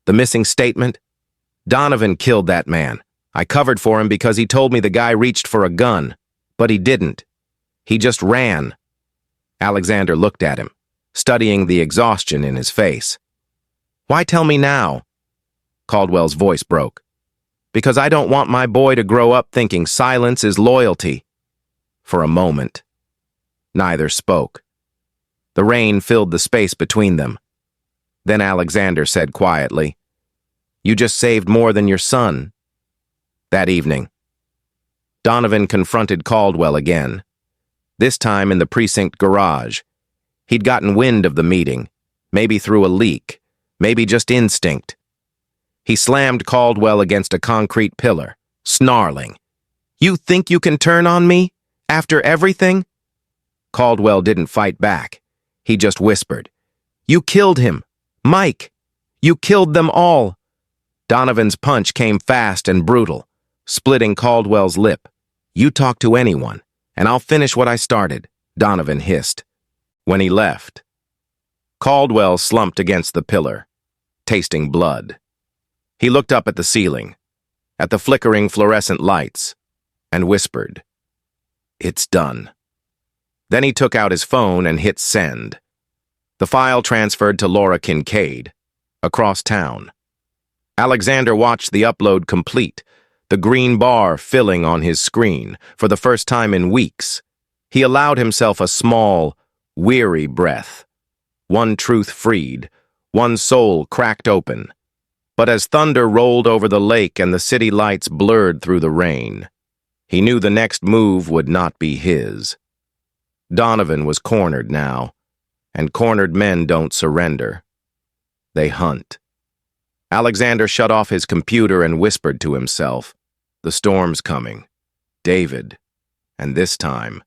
the missing statement. Donovan killed that man. I covered for him because he told me the guy reached for a gun, but he didn't. He just ran. Alexander looked at him, studying the exhaustion in his face. Why tell me now? Caldwell's voice broke. Because I don't want my boy to grow up thinking silence is loyalty. For a moment, neither spoke. The rain filled the space between them. Then Alexander said quietly, You just saved more than your son. That evening, Donovan confronted Caldwell again, this time in the precinct garage. He'd gotten wind of the meeting, maybe through a leak, maybe just instinct. He slammed Caldwell against a concrete pillar, snarling, You think you can turn on me? After everything? Caldwell didn't fight back. He just whispered, "You killed him! Mike! You killed them all!" Donovan's punch came fast and brutal, splitting Caldwell's lip. "You talk to anyone, and I'll finish what I started," Donovan hissed. When he left, Caldwell slumped against the pillar, tasting blood. He looked up at the ceiling, at the flickering fluorescent lights, and whispered, "It's done." Then he took out his phone and hit send. The file transferred to Laura Kincaid, across town. Alexander watched the upload complete, the green bar filling on his screen for the first time in weeks. He allowed himself a small, weary breath. One truth freed, one soul cracked open. But as thunder rolled over the lake and the city lights blurred through the rain, he knew the next move would not be his. Donovan was cornered now, and cornered men don't surrender. They hunt. Alexander shut off his computer and whispered to himself, "The storm's coming, David, and this time,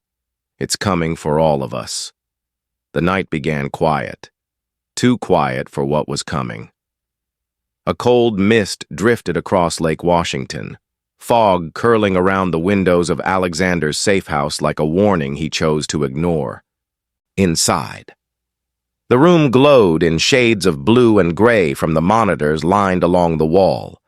it's coming for all of us." The night began quiet, too quiet for what was coming. A cold mist drifted across Lake Washington, fog curling around the windows of Alexander's safe house like a warning he chose to ignore. Inside, the room glowed in shades of blue and gray from the monitors lined along the wall.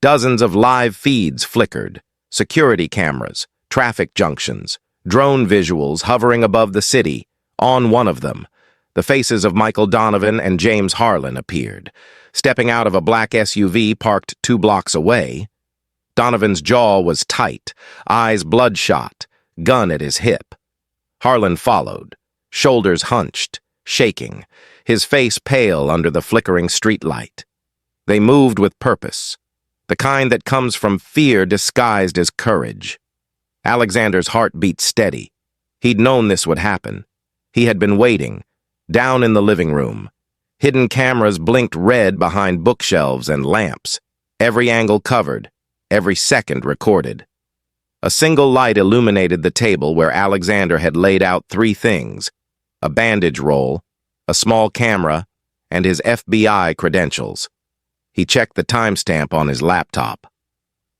Dozens of live feeds flickered, security cameras, traffic junctions, drone visuals hovering above the city. On one of them, the faces of Michael Donovan and James Harlan appeared. Stepping out of a black SUV parked 2 blocks away, Donovan's jaw was tight, eyes bloodshot, gun at his hip. Harlan followed, shoulders hunched, shaking, his face pale under the flickering streetlight. They moved with purpose, the kind that comes from fear disguised as courage. Alexander's heart beat steady. He'd known this would happen. He had been waiting, down in the living room. Hidden cameras blinked red behind bookshelves and lamps, every angle covered, every second recorded. A single light illuminated the table where Alexander had laid out 3 things: a bandage roll, a small camera, and his FBI credentials. He checked the timestamp on his laptop.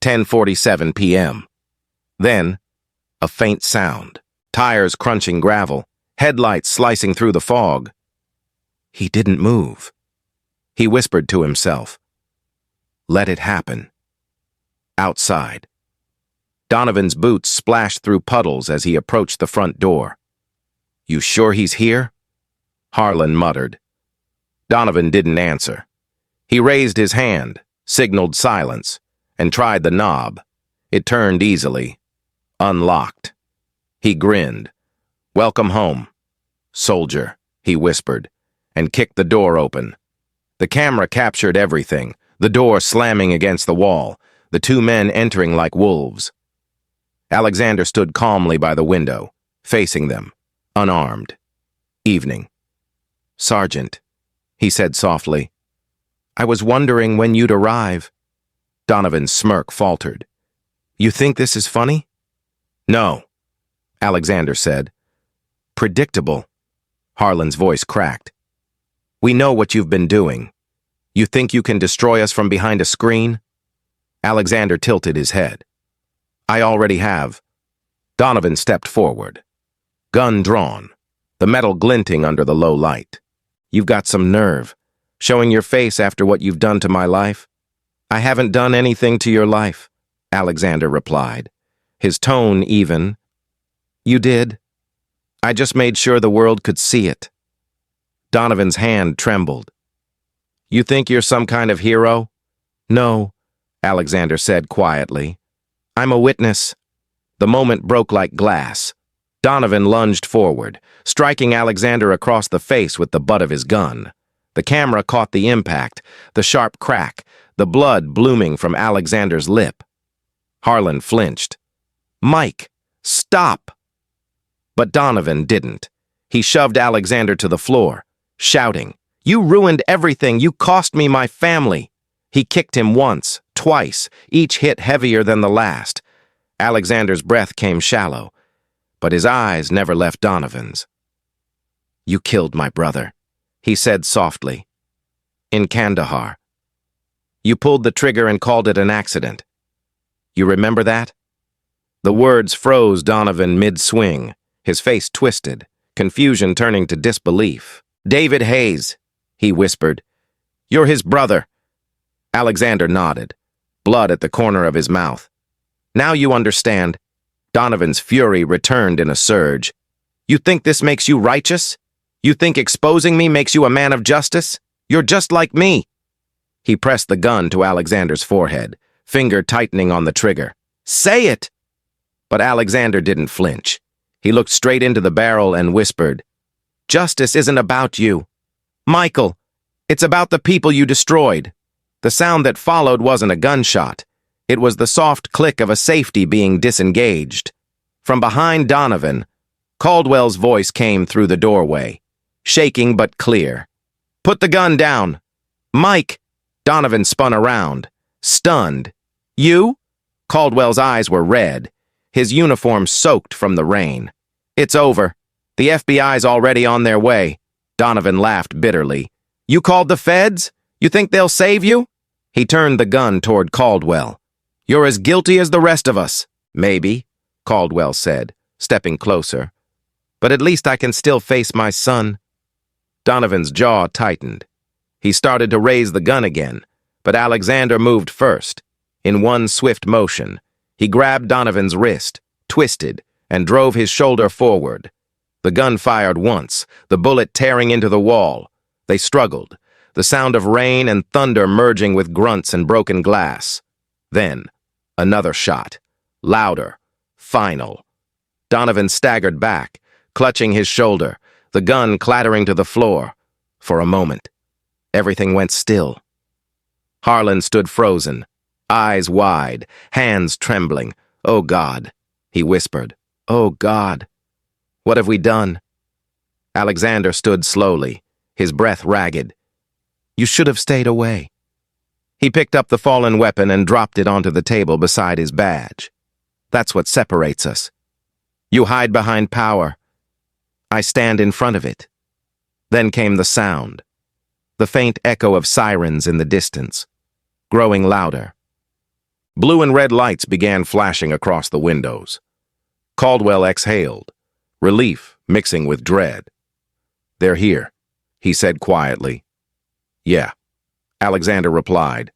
10:47 p.m. Then, a faint sound, tires crunching gravel, headlights slicing through the fog. He didn't move. He whispered to himself, "Let it happen." Outside, Donovan's boots splashed through puddles as he approached the front door. "You sure he's here?" Harlan muttered. Donovan didn't answer. He raised his hand, signaled silence, and tried the knob. It turned easily, unlocked. He grinned. "Welcome home, soldier," he whispered, and kicked the door open. The camera captured everything, the door slamming against the wall, the 2 men entering like wolves. Alexander stood calmly by the window, facing them, unarmed. Evening. "Sergeant," he said softly, "I was wondering when you'd arrive." Donovan's smirk faltered. "You think this is funny?" "No," Alexander said. "Predictable." Harlan's voice cracked. "We know what you've been doing. You think you can destroy us from behind a screen?" Alexander tilted his head. "I already have." Donovan stepped forward, gun drawn, the metal glinting under the low light. "You've got some nerve, showing your face after what you've done to my life." "I haven't done anything to your life," Alexander replied, his tone even. "You did. I just made sure the world could see it." Donovan's hand trembled. "You think you're some kind of hero?" "No," Alexander said quietly. "I'm a witness." The moment broke like glass. Donovan lunged forward, striking Alexander across the face with the butt of his gun. The camera caught the impact, the sharp crack, the blood blooming from Alexander's lip. Harlan flinched. "Mike, stop!" But Donovan didn't. He shoved Alexander to the floor, shouting, "You ruined everything! You cost me my family!" He kicked him once, twice, each hit heavier than the last. Alexander's breath came shallow. but his eyes never left Donovan's. "You killed my brother," he said softly. "In Kandahar. You pulled the trigger and called it an accident. You remember that?" The words froze Donovan mid-swing, his face twisted, confusion turning to disbelief. "David Hayes," he whispered. "You're his brother." Alexander nodded, blood at the corner of his mouth. "Now you understand." Donovan's fury returned in a surge. "You think this makes you righteous? You think exposing me makes you a man of justice? You're just like me." He pressed the gun to Alexander's forehead, finger tightening on the trigger. "Say it!" But Alexander didn't flinch. He looked straight into the barrel and whispered, "Justice isn't about you, Michael. It's about the people you destroyed." The sound that followed wasn't a gunshot. It was the soft click of a safety being disengaged. From behind Donovan, Caldwell's voice came through the doorway, shaking but clear. "Put the gun down." "Mike!" Donovan spun around, stunned. "You?" Caldwell's eyes were red, his uniform soaked from the rain. "It's over. The FBI's already on their way." Donovan laughed bitterly. "You called the feds? You think they'll save you?" He turned the gun toward Caldwell. "You're as guilty as the rest of us." "Maybe," Caldwell said, stepping closer. "But at least I can still face my son." Donovan's jaw tightened. He started to raise the gun again, but Alexander moved first. In one swift motion, he grabbed Donovan's wrist, twisted, and drove his shoulder forward. The gun fired once, the bullet tearing into the wall. They struggled, the sound of rain and thunder merging with grunts and broken glass. Then, another shot, louder, final. Donovan staggered back, clutching his shoulder, the gun clattering to the floor. For a moment, everything went still. Harlan stood frozen, eyes wide, hands trembling. "Oh, God," he whispered. "Oh, God. What have we done?" Alexander stood slowly, his breath ragged. "You should have stayed away." He picked up the fallen weapon and dropped it onto the table beside his badge. "That's what separates us. You hide behind power. I stand in front of it." Then came the sound, the faint echo of sirens in the distance, growing louder. Blue and red lights began flashing across the windows. Caldwell exhaled, relief mixing with dread. "They're here," he said quietly. "Yeah," Alexander replied.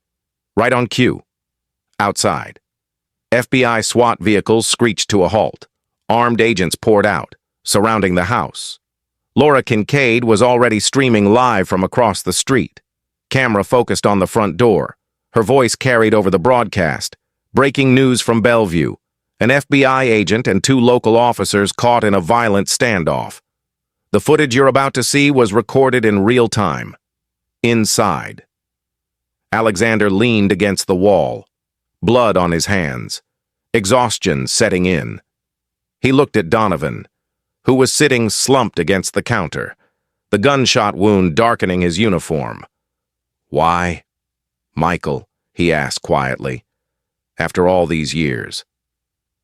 "Right on cue." Outside, FBI SWAT vehicles screeched to a halt. Armed agents poured out, surrounding the house. Laura Kincaid was already streaming live from across the street. Camera focused on the front door. Her voice carried over the broadcast. "Breaking news from Bellevue. An FBI agent and 2 local officers caught in a violent standoff. The footage you're about to see was recorded in real time." Inside, Alexander leaned against the wall, blood on his hands, exhaustion setting in. He looked at Donovan, who was sitting slumped against the counter, the gunshot wound darkening his uniform. "Why, Michael?" he asked quietly. "After all these years,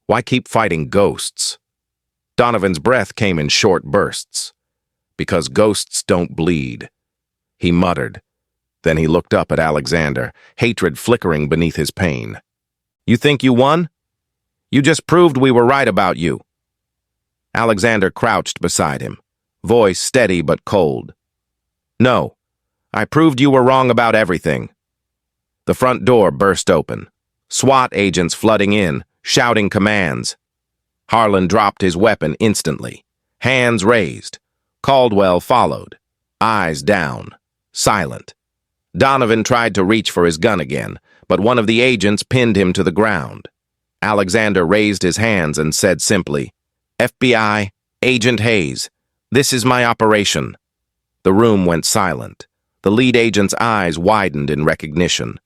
why keep fighting ghosts?" Donovan's breath came in short bursts. "Because ghosts don't bleed," he muttered. Then he looked up at Alexander, hatred flickering beneath his pain. "You think you won? You just proved we were right about you." Alexander crouched beside him, voice steady but cold. "No, I proved you were wrong about everything." The front door burst open, SWAT agents flooding in, shouting commands. Harlan dropped his weapon instantly, hands raised. Caldwell followed, eyes down, silent. Donovan tried to reach for his gun again, but one of the agents pinned him to the ground. Alexander raised his hands and said simply, "FBI, Agent Hayes, this is my operation." The room went silent. The lead agent's eyes widened in recognition.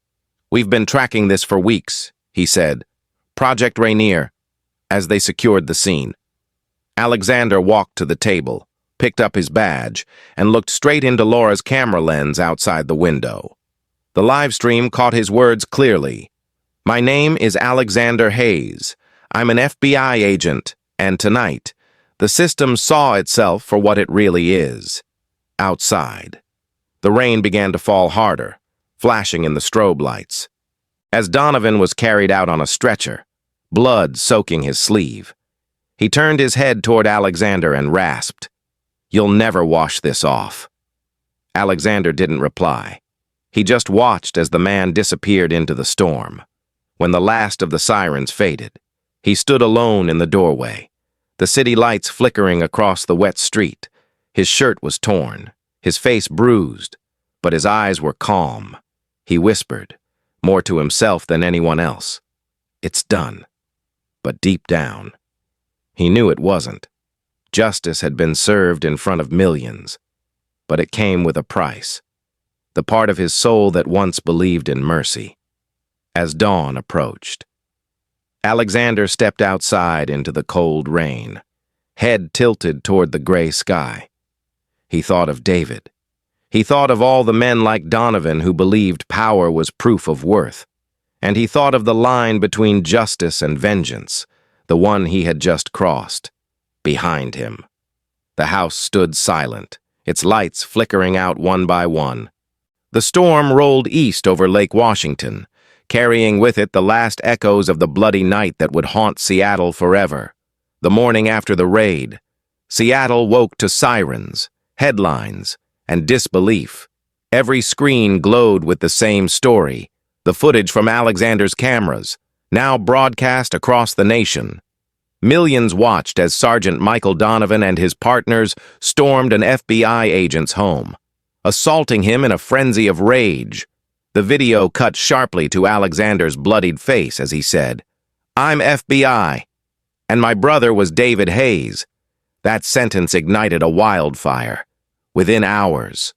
"We've been tracking this for weeks," he said. "Project Rainier," as they secured the scene. Alexander walked to the table, picked up his badge, and looked straight into Laura's camera lens outside the window. The live stream caught his words clearly. "My name is Alexander Hayes. I'm an FBI agent, and tonight, The system saw itself for what it really is, outside. The rain began to fall harder, flashing in the strobe lights. As Donovan was carried out on a stretcher, blood soaking his sleeve, he turned his head toward Alexander and rasped, "You'll never wash this off." Alexander didn't reply. He just watched as the man disappeared into the storm. When the last of the sirens faded, he stood alone in the doorway, the city lights flickering across the wet street. His shirt was torn, his face bruised, but his eyes were calm. He whispered, more to himself than anyone else, "It's done." But deep down, he knew it wasn't. Justice had been served in front of millions, but it came with a price, the part of his soul that once believed in mercy. As dawn approached, Alexander stepped outside into the cold rain, head tilted toward the gray sky. He thought of David. He thought of all the men like Donovan who believed power was proof of worth. And he thought of the line between justice and vengeance, the one he had just crossed. Behind him, the house stood silent, its lights flickering out one by one. The storm rolled east over Lake Washington, carrying with it the last echoes of the bloody night that would haunt Seattle forever. The morning after the raid, Seattle woke to sirens, headlines, and disbelief. Every screen glowed with the same story, the footage from Alexander's cameras, now broadcast across the nation. Millions watched as Sergeant Michael Donovan and his partners stormed an FBI agent's home, assaulting him in a frenzy of rage. The video cut sharply to Alexander's bloodied face as he said, "I'm FBI, and my brother was David Hayes." That sentence ignited a wildfire. Within hours,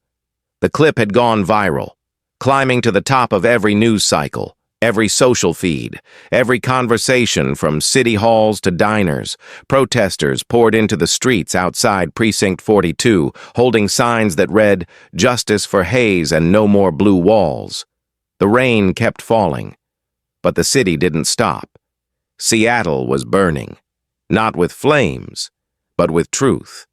the clip had gone viral, climbing to the top of every news cycle, every social feed, every conversation from city halls to diners. Protesters poured into the streets outside Precinct 42, holding signs that read, "Justice for Hayes and no more blue walls." The rain kept falling, but the city didn't stop. Seattle was burning, not with flames, but with truth.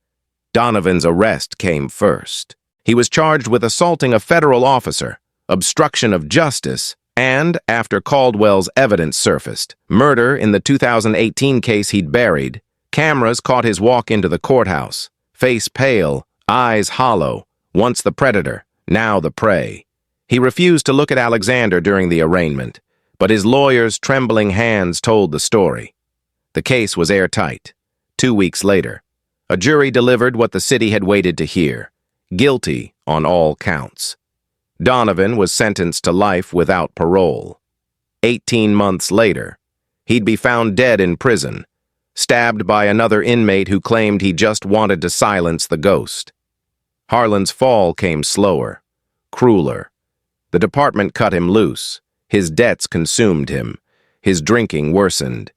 Donovan's arrest came first. He was charged with assaulting a federal officer, obstruction of justice, and, after Caldwell's evidence surfaced, murder in the 2018 case he'd buried. Cameras caught his walk into the courthouse, face pale, eyes hollow, once the predator, now the prey. He refused to look at Alexander during the arraignment, but his lawyer's trembling hands told the story. The case was airtight. 2 weeks later, a jury delivered what the city had waited to hear: guilty on all counts. Donovan was sentenced to life without parole. 18 months later, he'd be found dead in prison, stabbed by another inmate who claimed he just wanted to silence the ghost. Harlan's fall came slower, crueler. The department cut him loose. His debts consumed him. His drinking worsened.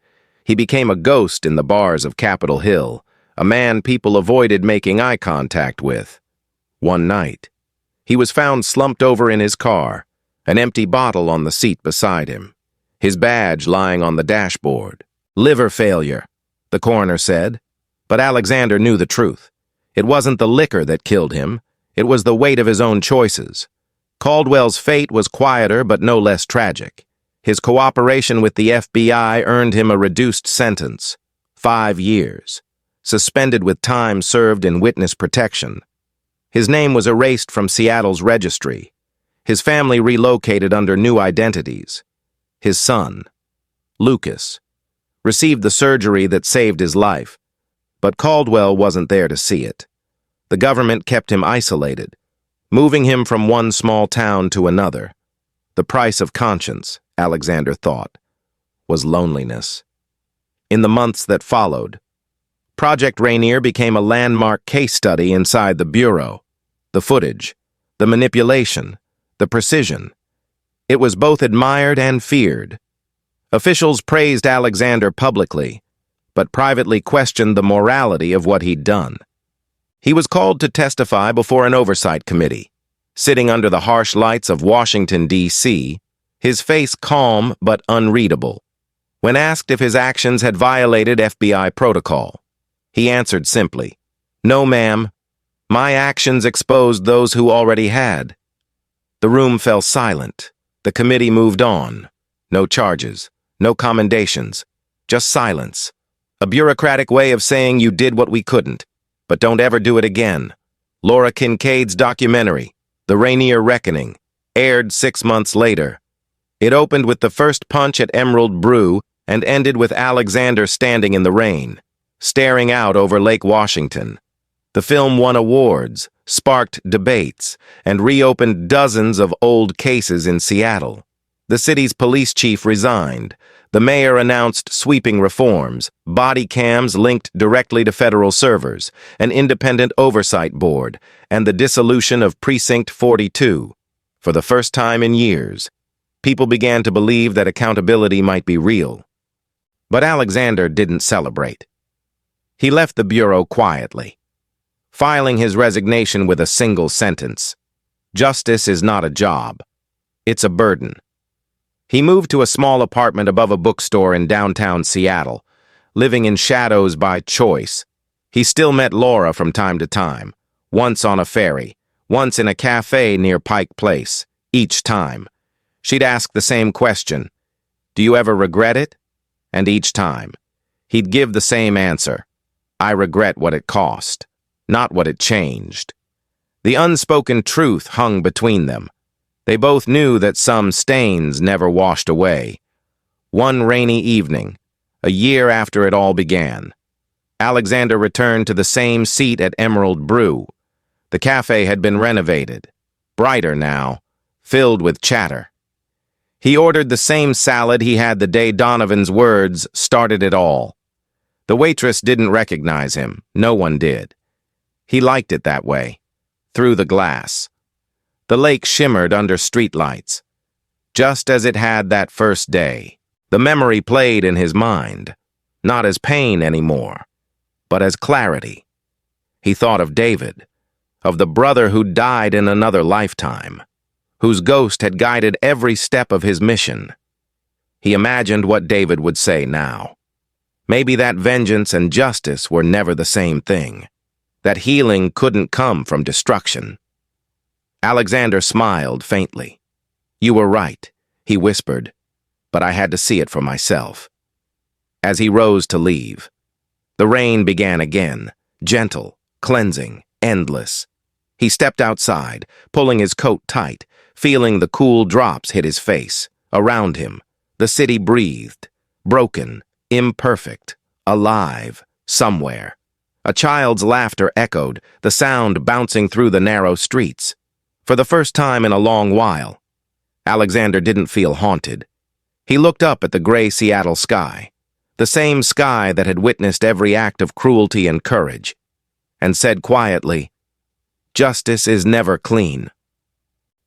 He became a ghost in the bars of Capitol Hill, a man people avoided making eye contact with. One night, he was found slumped over in his car, an empty bottle on the seat beside him, his badge lying on the dashboard. "Liver failure," the coroner said. But Alexander knew the truth. It wasn't the liquor that killed him. It was the weight of his own choices. Caldwell's fate was quieter but no less tragic. His cooperation with the FBI earned him a reduced sentence, 5 years, suspended with time served in witness protection. His name was erased from Seattle's registry. His family relocated under new identities. His son, Lucas, received the surgery that saved his life, but Caldwell wasn't there to see it. The government kept him isolated, moving him from one small town to another. The price of conscience, Alexander thought, was loneliness. In the months that followed, Project Rainier became a landmark case study inside the Bureau. The footage, the manipulation, the precision. It was both admired and feared. Officials praised Alexander publicly, but privately questioned the morality of what he'd done. He was called to testify before an oversight committee. Sitting under the harsh lights of Washington, D.C., his face calm but unreadable. When asked if his actions had violated FBI protocol, He answered simply, "No, ma'am. My actions exposed those who already had." The room fell silent. The committee moved on. No charges, no commendations, just silence. A bureaucratic way of saying you did what we couldn't, but don't ever do it again. Laura Kincaid's documentary, The Rainier Reckoning, aired 6 months later. It opened with the first punch at Emerald Brew and ended with Alexander standing in the rain, staring out over Lake Washington. The film won awards, sparked debates, and reopened dozens of old cases in Seattle. The city's police chief resigned. The mayor announced sweeping reforms, body cams linked directly to federal servers, an independent oversight board, and the dissolution of Precinct 42. For the first time in years, people began to believe that accountability might be real. But Alexander didn't celebrate. He left the bureau quietly, filing his resignation with a single sentence: "Justice is not a job. It's a burden." He moved to a small apartment above a bookstore in downtown Seattle, living in shadows by choice. He still met Laura from time to time, once on a ferry, once in a cafe near Pike Place. Each time, she'd ask the same question, "Do you ever regret it?" And each time, he'd give the same answer: "I regret what it cost, not what it changed." The unspoken truth hung between them. They both knew that some stains never washed away. One rainy evening, a year after it all began, Alexander returned to the same seat at Emerald Brew. The cafe had been renovated, brighter now, filled with chatter. He ordered the same salad he had the day Donovan's words started it all. The waitress didn't recognize him. No one did. He liked it that way, through the glass. The lake shimmered under streetlights, just as it had that first day. The memory played in his mind, not as pain anymore, but as clarity. He thought of David, of the brother who died in another lifetime, whose ghost had guided every step of his mission. He imagined what David would say now. Maybe that vengeance and justice were never the same thing, that healing couldn't come from destruction. Alexander smiled faintly. "You were right," he whispered, "but I had to see it for myself." As he rose to leave, the rain began again, gentle, cleansing, endless. He stepped outside, pulling his coat tight, feeling the cool drops hit his face. Around him, the city breathed, broken, imperfect, alive, somewhere. A child's laughter echoed, the sound bouncing through the narrow streets. For the first time in a long while, Alexander didn't feel haunted. He looked up at the gray Seattle sky, the same sky that had witnessed every act of cruelty and courage, and said quietly, "Justice is never clean."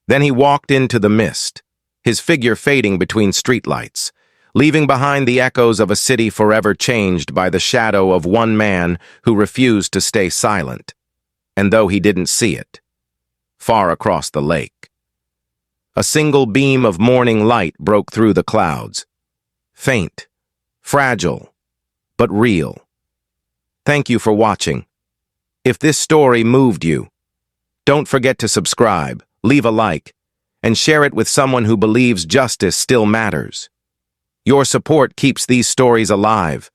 Then he walked into the mist, his figure fading between streetlights, leaving behind the echoes of a city forever changed by the shadow of one man who refused to stay silent. And though he didn't see it, far across the lake, a single beam of morning light broke through the clouds. Faint, fragile, but real. Thank you for watching. If this story moved you, don't forget to subscribe, leave a like, and share it with someone who believes justice still matters. Your support keeps these stories alive.